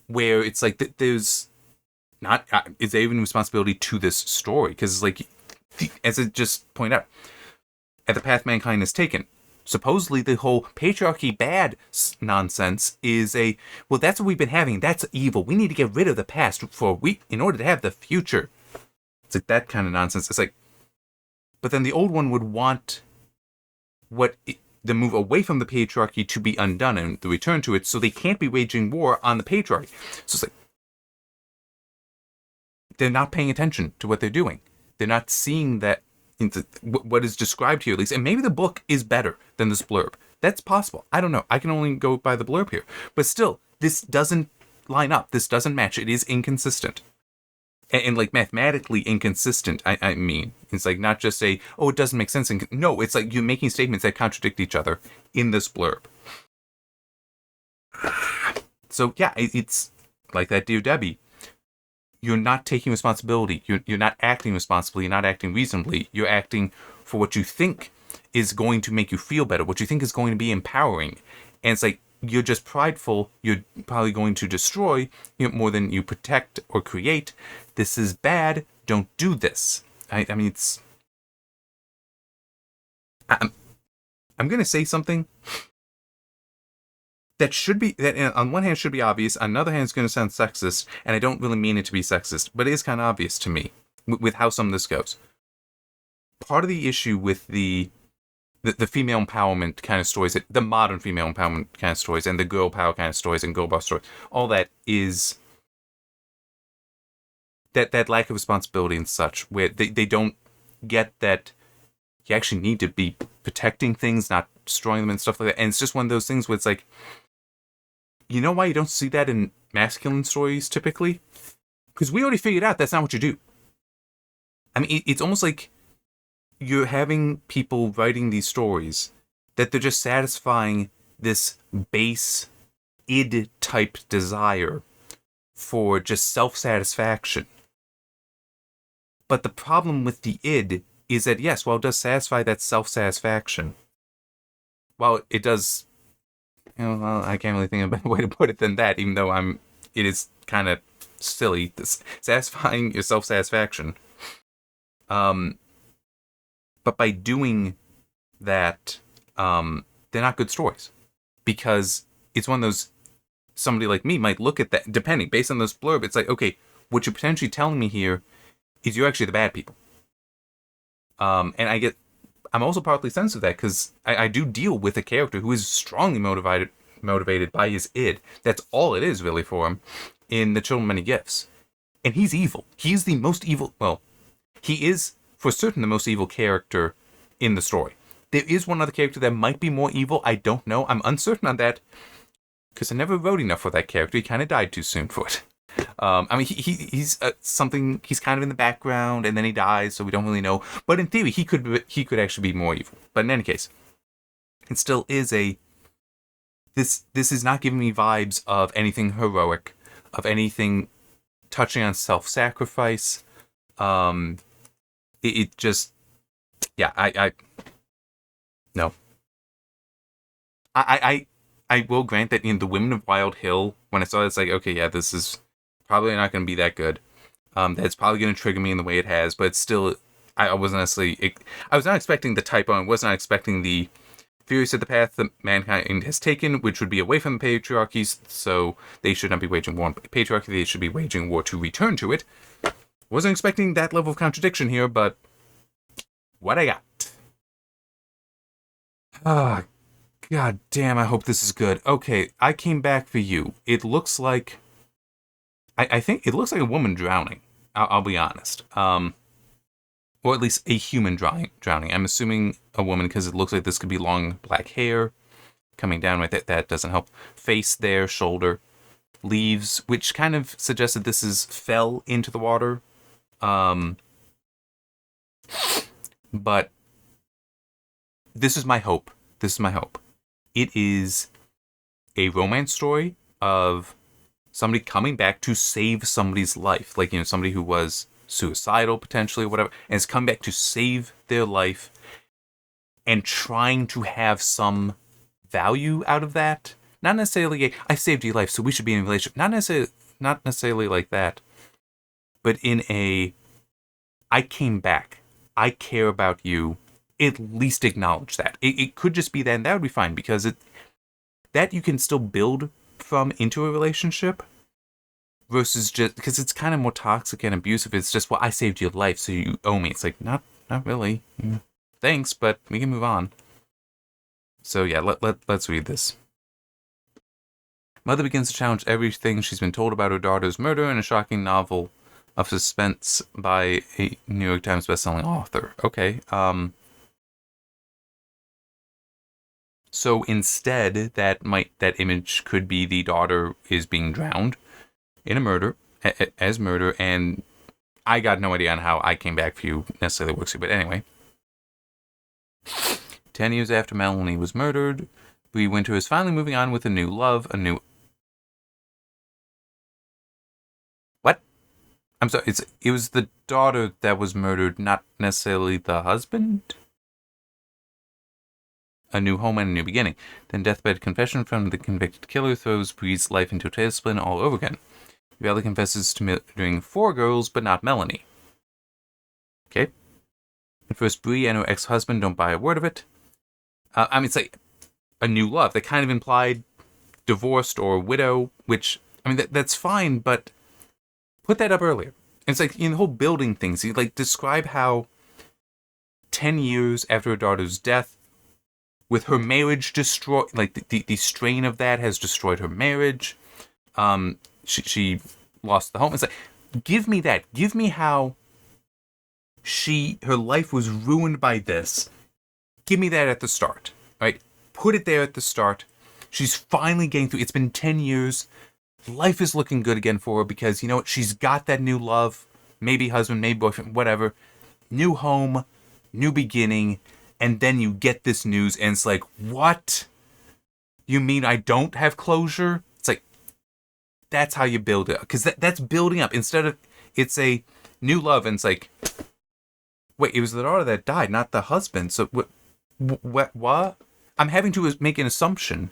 Where it's like there's not is there even responsibility to this story? Because, like, as I just pointed out, at the path mankind has taken, supposedly the whole patriarchy bad nonsense is that's what we've been having. That's evil. We need to get rid of the past in order to have the future. It's like that kind of nonsense. It's like, but then the old one would want the move away from the patriarchy to be undone and the return to it, so they can't be waging war on the patriarchy. So it's like, they're not paying attention to what they're doing. They're not seeing that what is described here, at least. And maybe the book is better than this blurb. That's possible. I don't know. I can only go by the blurb here. But still, this doesn't line up. This doesn't match. It is inconsistent. And like, mathematically inconsistent, I mean. It's like, not just it doesn't make sense. No, it's like you're making statements that contradict each other in this blurb. So, yeah, it's like that Dear Debbie. You're not taking responsibility. You're not acting responsibly. You're not acting reasonably. You're acting for what you think is going to make you feel better, what you think is going to be empowering. And it's like, you're just prideful. You're probably going to destroy more than you protect or create. This is bad. Don't do this. I mean, it's. I'm going to say something that on one hand should be obvious, on the other hand it's going to sound sexist, and I don't really mean it to be sexist, but it is kind of obvious to me with how some of this goes. Part of the issue with the female empowerment kind of stories, the modern female empowerment kind of stories, and the girl power kind of stories, and girl boss stories, all that is that lack of responsibility and such, where they don't get that you actually need to be protecting things, not destroying them and stuff like that. And it's just one of those things where it's like, you know why you don't see that in masculine stories typically? Because we already figured out that's not what you do. I mean, it's almost like you're having people writing these stories that they're just satisfying this base id type desire for just self-satisfaction. But the problem with the id is that, yes, while it does satisfy that self-satisfaction, while it does, I can't really think of a better way to put it than that, even though it is kind of silly, satisfying your self-satisfaction. But by doing that, they're not good stories. Because it's one of those, somebody like me might look at that, depending, based on this blurb, it's like, okay, what you're potentially telling me here is you're actually the bad people. And I'm also partly sensitive to that, because I do deal with a character who is strongly motivated by his id. That's all it is, really, for him, in The Children of Many Gifts. And he's evil. He's the most evil, well, he is, for certain, the most evil character in the story. There is one other character that might be more evil. I don't know. I'm uncertain on that, because I never wrote enough for that character. He kind of died too soon for it. I mean, he's something. He's kind of in the background, and then he dies, so we don't really know. But in theory, he could actually be more evil. But in any case, it still is a. This is not giving me vibes of anything heroic, of anything touching on self-sacrifice. It just, yeah. No. I will grant that in The Women of Wild Hill, when I saw it, it's like, okay, yeah, this is probably not going to be that good. That's probably going to trigger me in the way it has, but it's still, I wasn't necessarily, I was not expecting the typo, I was not expecting the furious at the path that mankind has taken, which would be away from the patriarchies, so they should not be waging war on patriarchy, they should be waging war to return to it. Wasn't expecting that level of contradiction here, but what I got. Ah, god damn, I hope this is good. Okay, I came back for you. It looks like, I think it looks like a woman drowning. I'll be honest. Or at least a human drowning. I'm assuming a woman, because it looks like this could be long black hair coming down with it. That doesn't help. Face there, shoulder, leaves, which kind of suggests that this fell into the water. But this is my hope. It is a romance story of somebody coming back to save somebody's life. Like, somebody who was suicidal, potentially, or whatever, and is coming back to save their life and trying to have some value out of that. Not necessarily I saved your life, so we should be in a relationship. Not necessarily like that. But in I came back. I care about you. At least acknowledge that. It could just be that, and that would be fine, because that you can still build from into a relationship, versus just, because it's kind of more toxic and abusive. It's just, well, I saved your life, so you owe me. It's like, not really. Thanks, but we can move on. So yeah, let's read this. Mother begins to challenge everything she's been told about her daughter's murder in a shocking novel of suspense by a New York Times bestselling author. Okay, so instead, that image could be the daughter is being drowned in a murder, as murder, and I got no idea on how I Came Back for You necessarily works here, but anyway. 10 years after Melanie was murdered, Bree Winter is finally moving on with a new love, What? I'm sorry, it was the daughter that was murdered, not necessarily the husband? A new home and a new beginning. Then deathbed confession from the convicted killer throws Bree's life into a tailspin all over again. Valley confesses to murdering 4 girls, but not Melanie. Okay. At first, Bree and her ex-husband don't buy a word of it. It's like a new love. They kind of implied divorced or widow, which, that's fine, but put that up earlier. It's like, in the whole building things, you describe how 10 years after her daughter's death, with her marriage destroyed, the strain of that has destroyed her marriage. She lost the home. It's like, give me that. Give me how her life was ruined by this. Give me that at the start, right? Put it there at the start. She's finally getting through. It's been 10 years. Life is looking good again for her because, you know what? She's got that new love. Maybe husband, maybe boyfriend, whatever. New home, new beginning. And then you get this news and it's like, what? You mean I don't have closure? It's like, that's how you build it. Because that's building up. Instead of, it's a new love and it's like, wait, it was the daughter that died, not the husband. So what? I'm having to make an assumption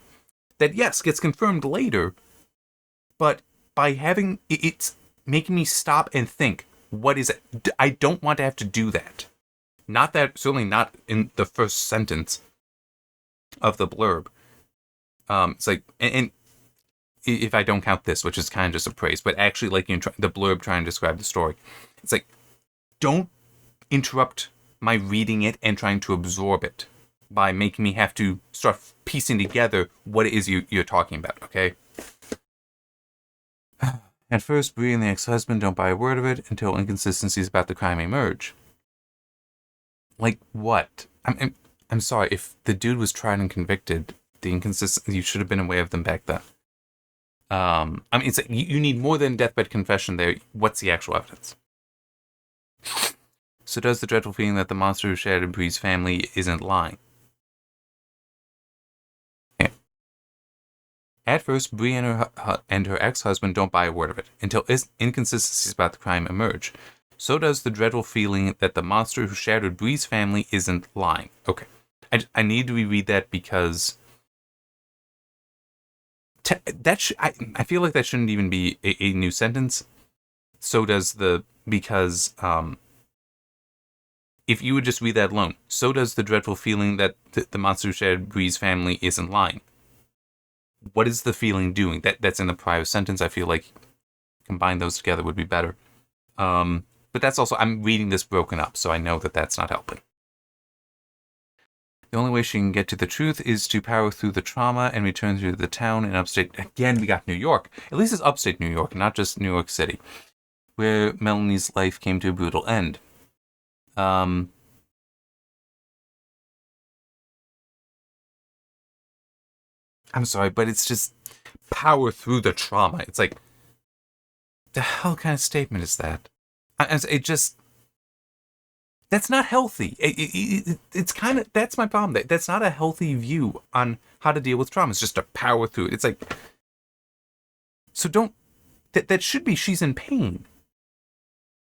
that, yes, gets confirmed later. But by having, it's making me stop and think, what is it? I don't want to have to do that. Not that, certainly not in the first sentence of the blurb. It's like, and if I don't count this, which is kind of just a praise, but actually, like, the blurb trying to describe the story, it's like, don't interrupt my reading it and trying to absorb it by making me have to start piecing together what it is you're talking about, okay? At first, Bree and the ex-husband don't buy a word of it until inconsistencies about the crime emerge. Like, what? I'm sorry, if the dude was tried and convicted, the inconsistencies, you should have been aware of them back then. I mean, it's like, you need more than deathbed confession there. What's the actual evidence? So does the dreadful feeling that the monster who shattered Bree's family isn't lying. Yeah. At first, Bree and her ex-husband don't buy a word of it until inconsistencies about the crime emerge. So does the dreadful feeling that the monster who shattered Bree's family isn't lying. Okay. I need to reread that because I feel like that shouldn't even be a new sentence. So does because if you would just read that alone, so does the dreadful feeling that the monster who shattered Bree's family isn't lying. What is the feeling doing? That's in the prior sentence. I feel like combine those together would be better. But that's also, I'm reading this broken up, so I know that that's not helping. The only way she can get to the truth is to power through the trauma and return to the town in upstate. Again, we got New York. At least it's upstate New York, not just New York City, where Melanie's life came to a brutal end. I'm sorry, but it's just power through the trauma. It's like, the hell kind of statement is that? It just, that's not healthy. It's kind of, that's my problem. That's not a healthy view on how to deal with trauma. It's just to power through it. It's like, so don't, that should be she's in pain.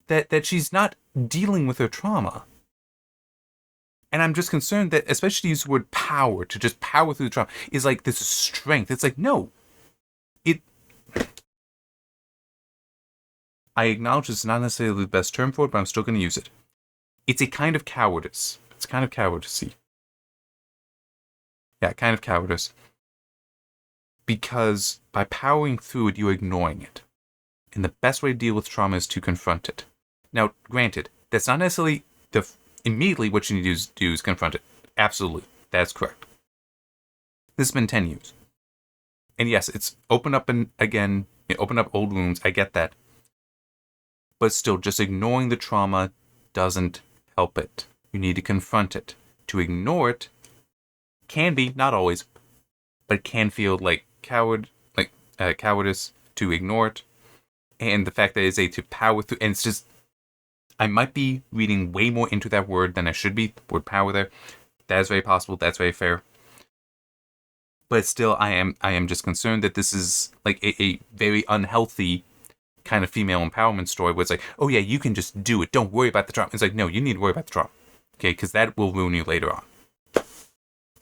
That she's not dealing with her trauma. And I'm just concerned that, especially to use the word power, to just power through the trauma, is like this strength. It's like, no. I acknowledge it's not necessarily the best term for it, but I'm still going to use it. It's a kind of cowardice. It's kind of cowardice. Yeah, kind of cowardice. Because by powering through it, you're ignoring it. And the best way to deal with trauma is to confront it. Now, granted, that's not necessarily immediately what you need to do is confront it. Absolutely. That's correct. This has been 10 years. And yes, it's open up open up old wounds. I get that. But still, just ignoring the trauma doesn't help it. You need to confront it. To ignore it can be, not always, but it can feel like cowardice to ignore it. And the fact that it's to power through, and it's just, I might be reading way more into that word than I should be, the word power there. That is very possible, that's very fair. But still, I am just concerned that this is like a very unhealthy kind of female empowerment story where it's like, oh yeah, you can just do it. Don't worry about the trauma. It's like, no, you need to worry about the trauma. Okay, because that will ruin you later on.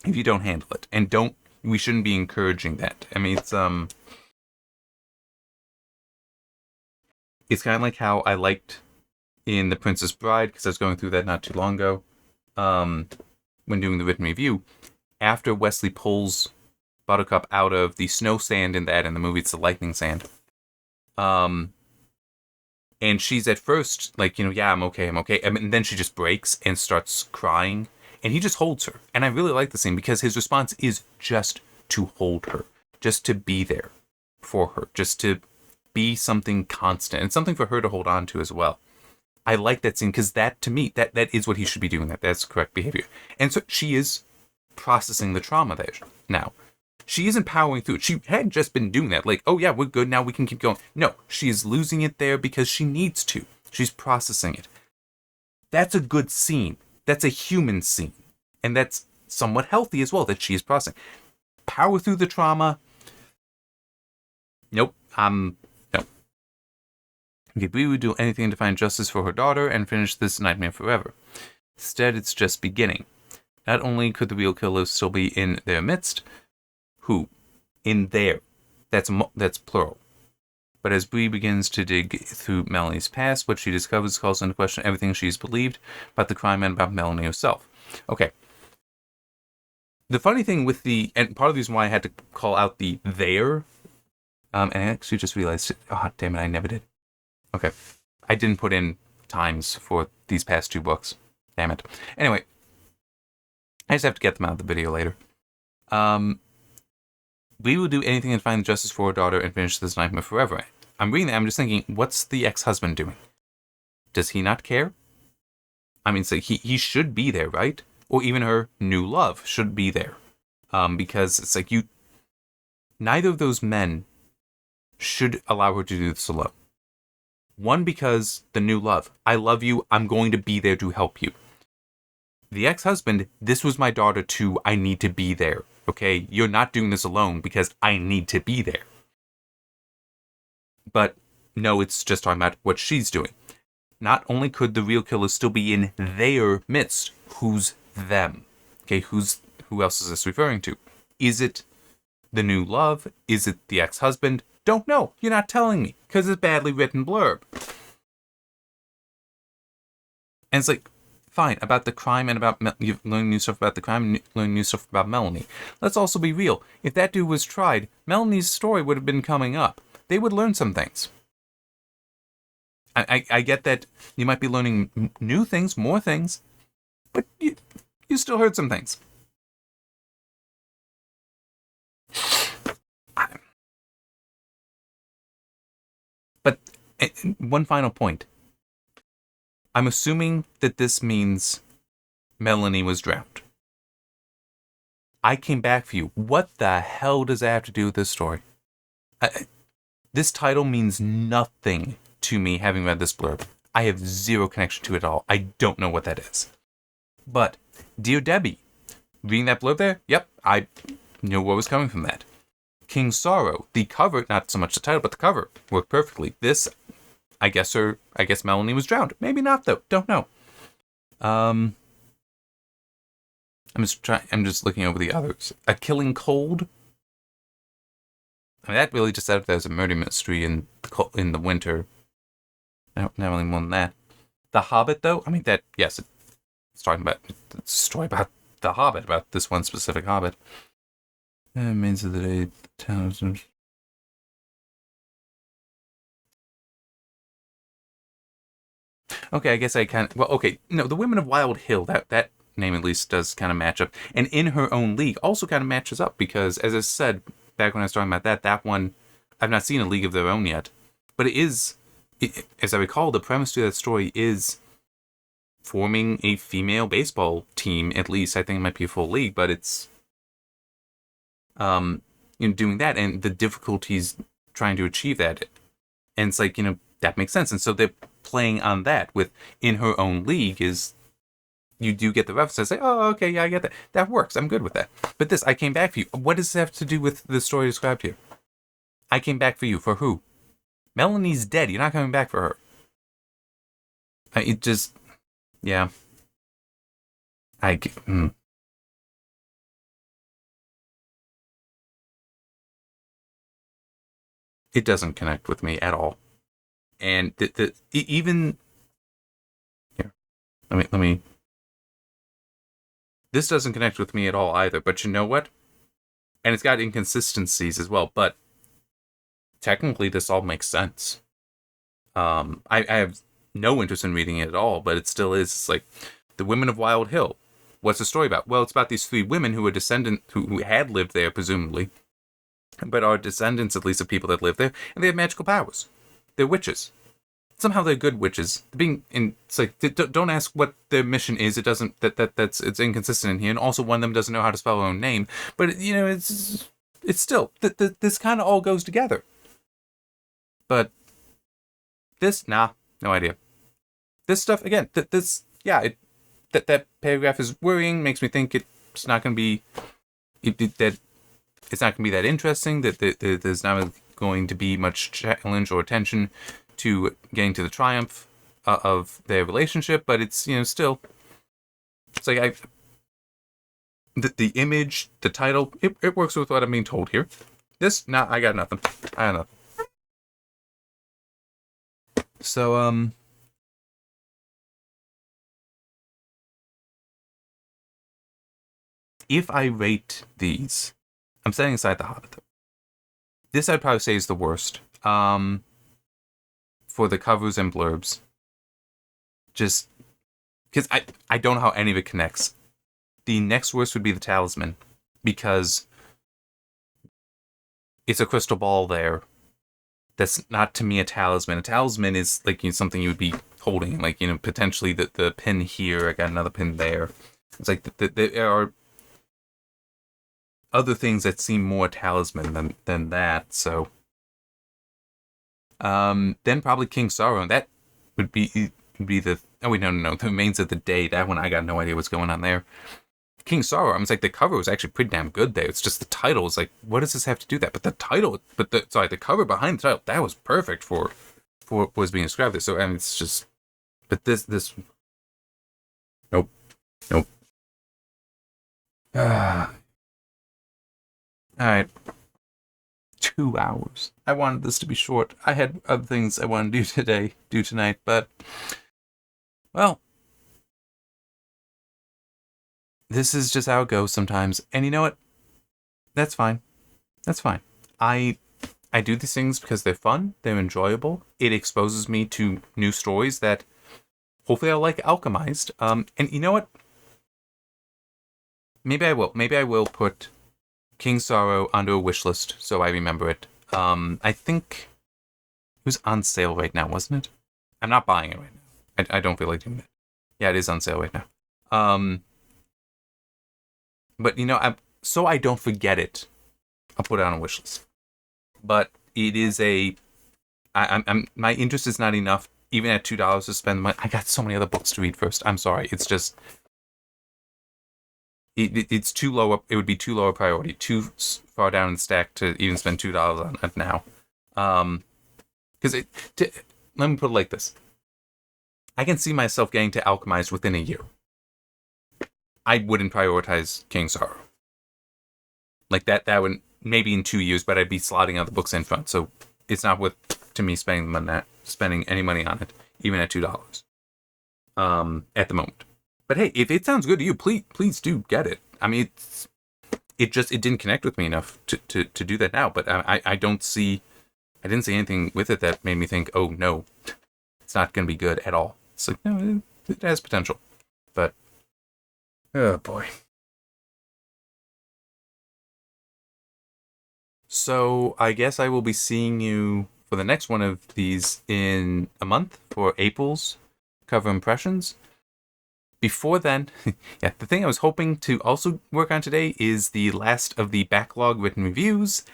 If you don't handle it. And we shouldn't be encouraging that. I mean, it's kind of like how I liked in The Princess Bride, because I was going through that not too long ago, when doing the written review, after Wesley pulls Buttercup out of the snow sand in the movie, it's the lightning sand. And she's at first like, yeah, I'm okay. And then she just breaks and starts crying. And he just holds her. And I really like the scene because his response is just to hold her. Just to be there for her. Just to be something constant. And something for her to hold on to as well. I like that scene because that, to me, that is what he should be doing. That's correct behavior. And so she is processing the trauma there now. She isn't powering through it. She had just been doing that. Like, oh yeah, we're good now. We can keep going. No, she is losing it there because she needs to. She's processing it. That's a good scene. That's a human scene. And that's somewhat healthy as well, that she is processing. Power through the trauma. Nope. No. Okay, Bree would do anything to find justice for her daughter and finish this nightmare forever. Instead, it's just beginning. Not only could the real killer still be in their midst, who? In there. That's plural. But as Bree begins to dig through Melanie's past, what she discovers calls into question everything she's believed about the crime and about Melanie herself. Okay. The funny thing with and part of the reason why I had to call out the there, and I actually just realized, oh, damn it, I never did. Okay. I didn't put in times for these past 2 books. Damn it. Anyway, I just have to get them out of the video later. We will do anything to find justice for her daughter and finish this nightmare forever. I'm reading that, I'm just thinking, what's the ex-husband doing? Does he not care? I mean, so he should be there, right? Or even her new love should be there. Because it's like neither of those men should allow her to do this alone. One, because the new love. I love you, I'm going to be there to help you. The ex-husband, this was my daughter too, I need to be there. Okay, you're not doing this alone because I need to be there. But no, it's just talking about what she's doing. Not only could the real killer still be in their midst, who's them? Okay, who else is this referring to? Is it the new love? Is it the ex-husband? Don't know. You're not telling me because it's a badly written blurb. And it's like, fine, about the crime and about you've learned new stuff about the crime and learned new stuff about Melanie. Let's also be real. If that dude was tried, Melanie's story would have been coming up. They would learn some things. I get that you might be learning new things, more things, but you still heard some things. But one final point. I'm assuming that this means Melanie was drowned. I came back for you. What the hell does that have to do with this story? This title means nothing to me, having read this blurb. I have zero connection to it at all. I don't know what that is. But, Dear Debbie, reading that blurb there, yep, I knew what was coming from that. King Sorrow, the cover, not so much the title, but the cover, worked perfectly. This, I guess Melanie was drowned. Maybe not, though. Don't know. I'm just looking over the others. A Killing Cold. I mean, that really just said if there's a murder mystery in the winter. No, not really more than that. The Hobbit, though, I mean, that, yes, it's talking about, it's a story about the Hobbit, about this one specific Hobbit. Means of the day, Talisman. Okay, I guess I kind of, well, okay, no, the Women of Wild Hill, that name at least does kind of match up. And In Her Own League also kind of matches up because, as I said back when I was talking about that one, I've not seen A League of Their Own yet. But as I recall, the premise to that story is forming a female baseball team, at least. I think it might be a full league, but it's doing that and the difficulties trying to achieve that. And it's like, that makes sense. And so they're playing on that with In Her Own League is you do get the reference. I say, oh, okay, yeah, I get that. That works. I'm good with that. But this, I came back for you. What does this have to do with the story described here? I came back for you. For who? Melanie's dead. You're not coming back for her. It just, yeah. It doesn't connect with me at all. And even here, let me. This doesn't connect with me at all either. But you know what? And it's got inconsistencies as well. But technically, this all makes sense. I have no interest in reading it at all, but it still is. It's like the Women of Wild Hill. What's the story about? Well, it's about these 3 women who are who had lived there, presumably, but are descendants at least of people that live there, and they have magical powers. They're witches. Somehow they're good witches. It's like don't ask what their mission is. It doesn't. It's inconsistent in here, and also one of them doesn't know how to spell her own name. But it's still this kind of all goes together. But this, no idea. This stuff again. That paragraph is worrying. Makes me think it's not going to be that it's not going to be that interesting. That there's not going to be much challenge or attention to getting to the triumph of their relationship. But it's still. It's like the image, the title. It works with what I'm being told here. This, I got nothing. I got nothing. So, if I rate these, I'm setting aside the Hobbit, though. This I'd probably say is the worst. For the covers and blurbs. Just because I don't know how any of it connects. The next worst would be the Talisman, because it's a crystal ball there. That's not, to me, a talisman. A talisman is like, something you would be holding, like, potentially the pin here. I got another pin there. It's like there are other things that seem more talisman than that. So, then probably King Sorrow. That would be the. Oh wait, no. The Remains of the Day. That one I got no idea what's going on there. King Sorrow, I was like, the cover was actually pretty damn good there. It's just the title is like, what does this have to do that? But the title, the cover behind the title, that was perfect for what was being described there. So, I mean, it's just, but this, nope. All right. 2 hours. I wanted this to be short. I had other things I wanted to do tonight, but, well, this is just how it goes sometimes. And you know what? That's fine. I do these things because they're fun, they're enjoyable. It exposes me to new stories that hopefully I'll like alchemized. And you know what? Maybe I will put King Sorrow under a wish list so I remember it. I think it was on sale right now, wasn't it? I'm not buying it right now. I don't feel like doing that. Yeah, it is on sale right now. But so I don't forget it, I'll put it on a wish list. But it is I'm my interest is not enough, even at $2 to spend money. I got so many other books to read first. I'm sorry. It's just it's too low up. It would be too low a priority, too far down in the stack to even spend $2 on it now. Because let me put it like this: I can see myself getting to alchemized within a year. I wouldn't prioritize King Sorrow. Like that would maybe in 2 years, but I'd be slotting other books in front. So it's not worth to me spending any money on it, even at $2. At the moment. But hey, if it sounds good to you, please do get it. I mean, it didn't connect with me enough to do that now. But I didn't see anything with it that made me think, oh no, it's not going to be good at all. It's like, no, it has potential. But oh boy. So I guess I will be seeing you for the next one of these in a month for April's cover impressions. Before then, yeah, the thing I was hoping to also work on today is the last of the backlog written reviews.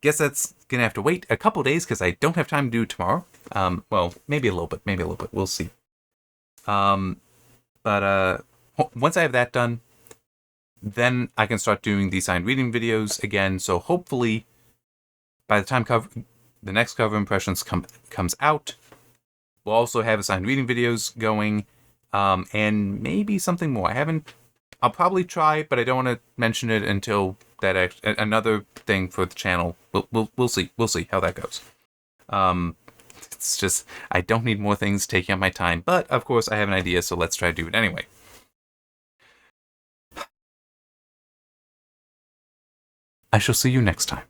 Guess that's gonna have to wait a couple days because I don't have time to do it tomorrow. Well, maybe a little bit. We'll see. But once I have that done, then I can start doing the signed reading videos again. So hopefully, by the time the next cover impressions comes out, we'll also have signed reading videos going, and maybe something more. I'll probably try, but I don't want to mention it until that another thing for the channel. We'll see. We'll see how that goes. It's just I don't need more things taking up my time, but of course I have an idea, so let's try to do it anyway. I shall see you next time.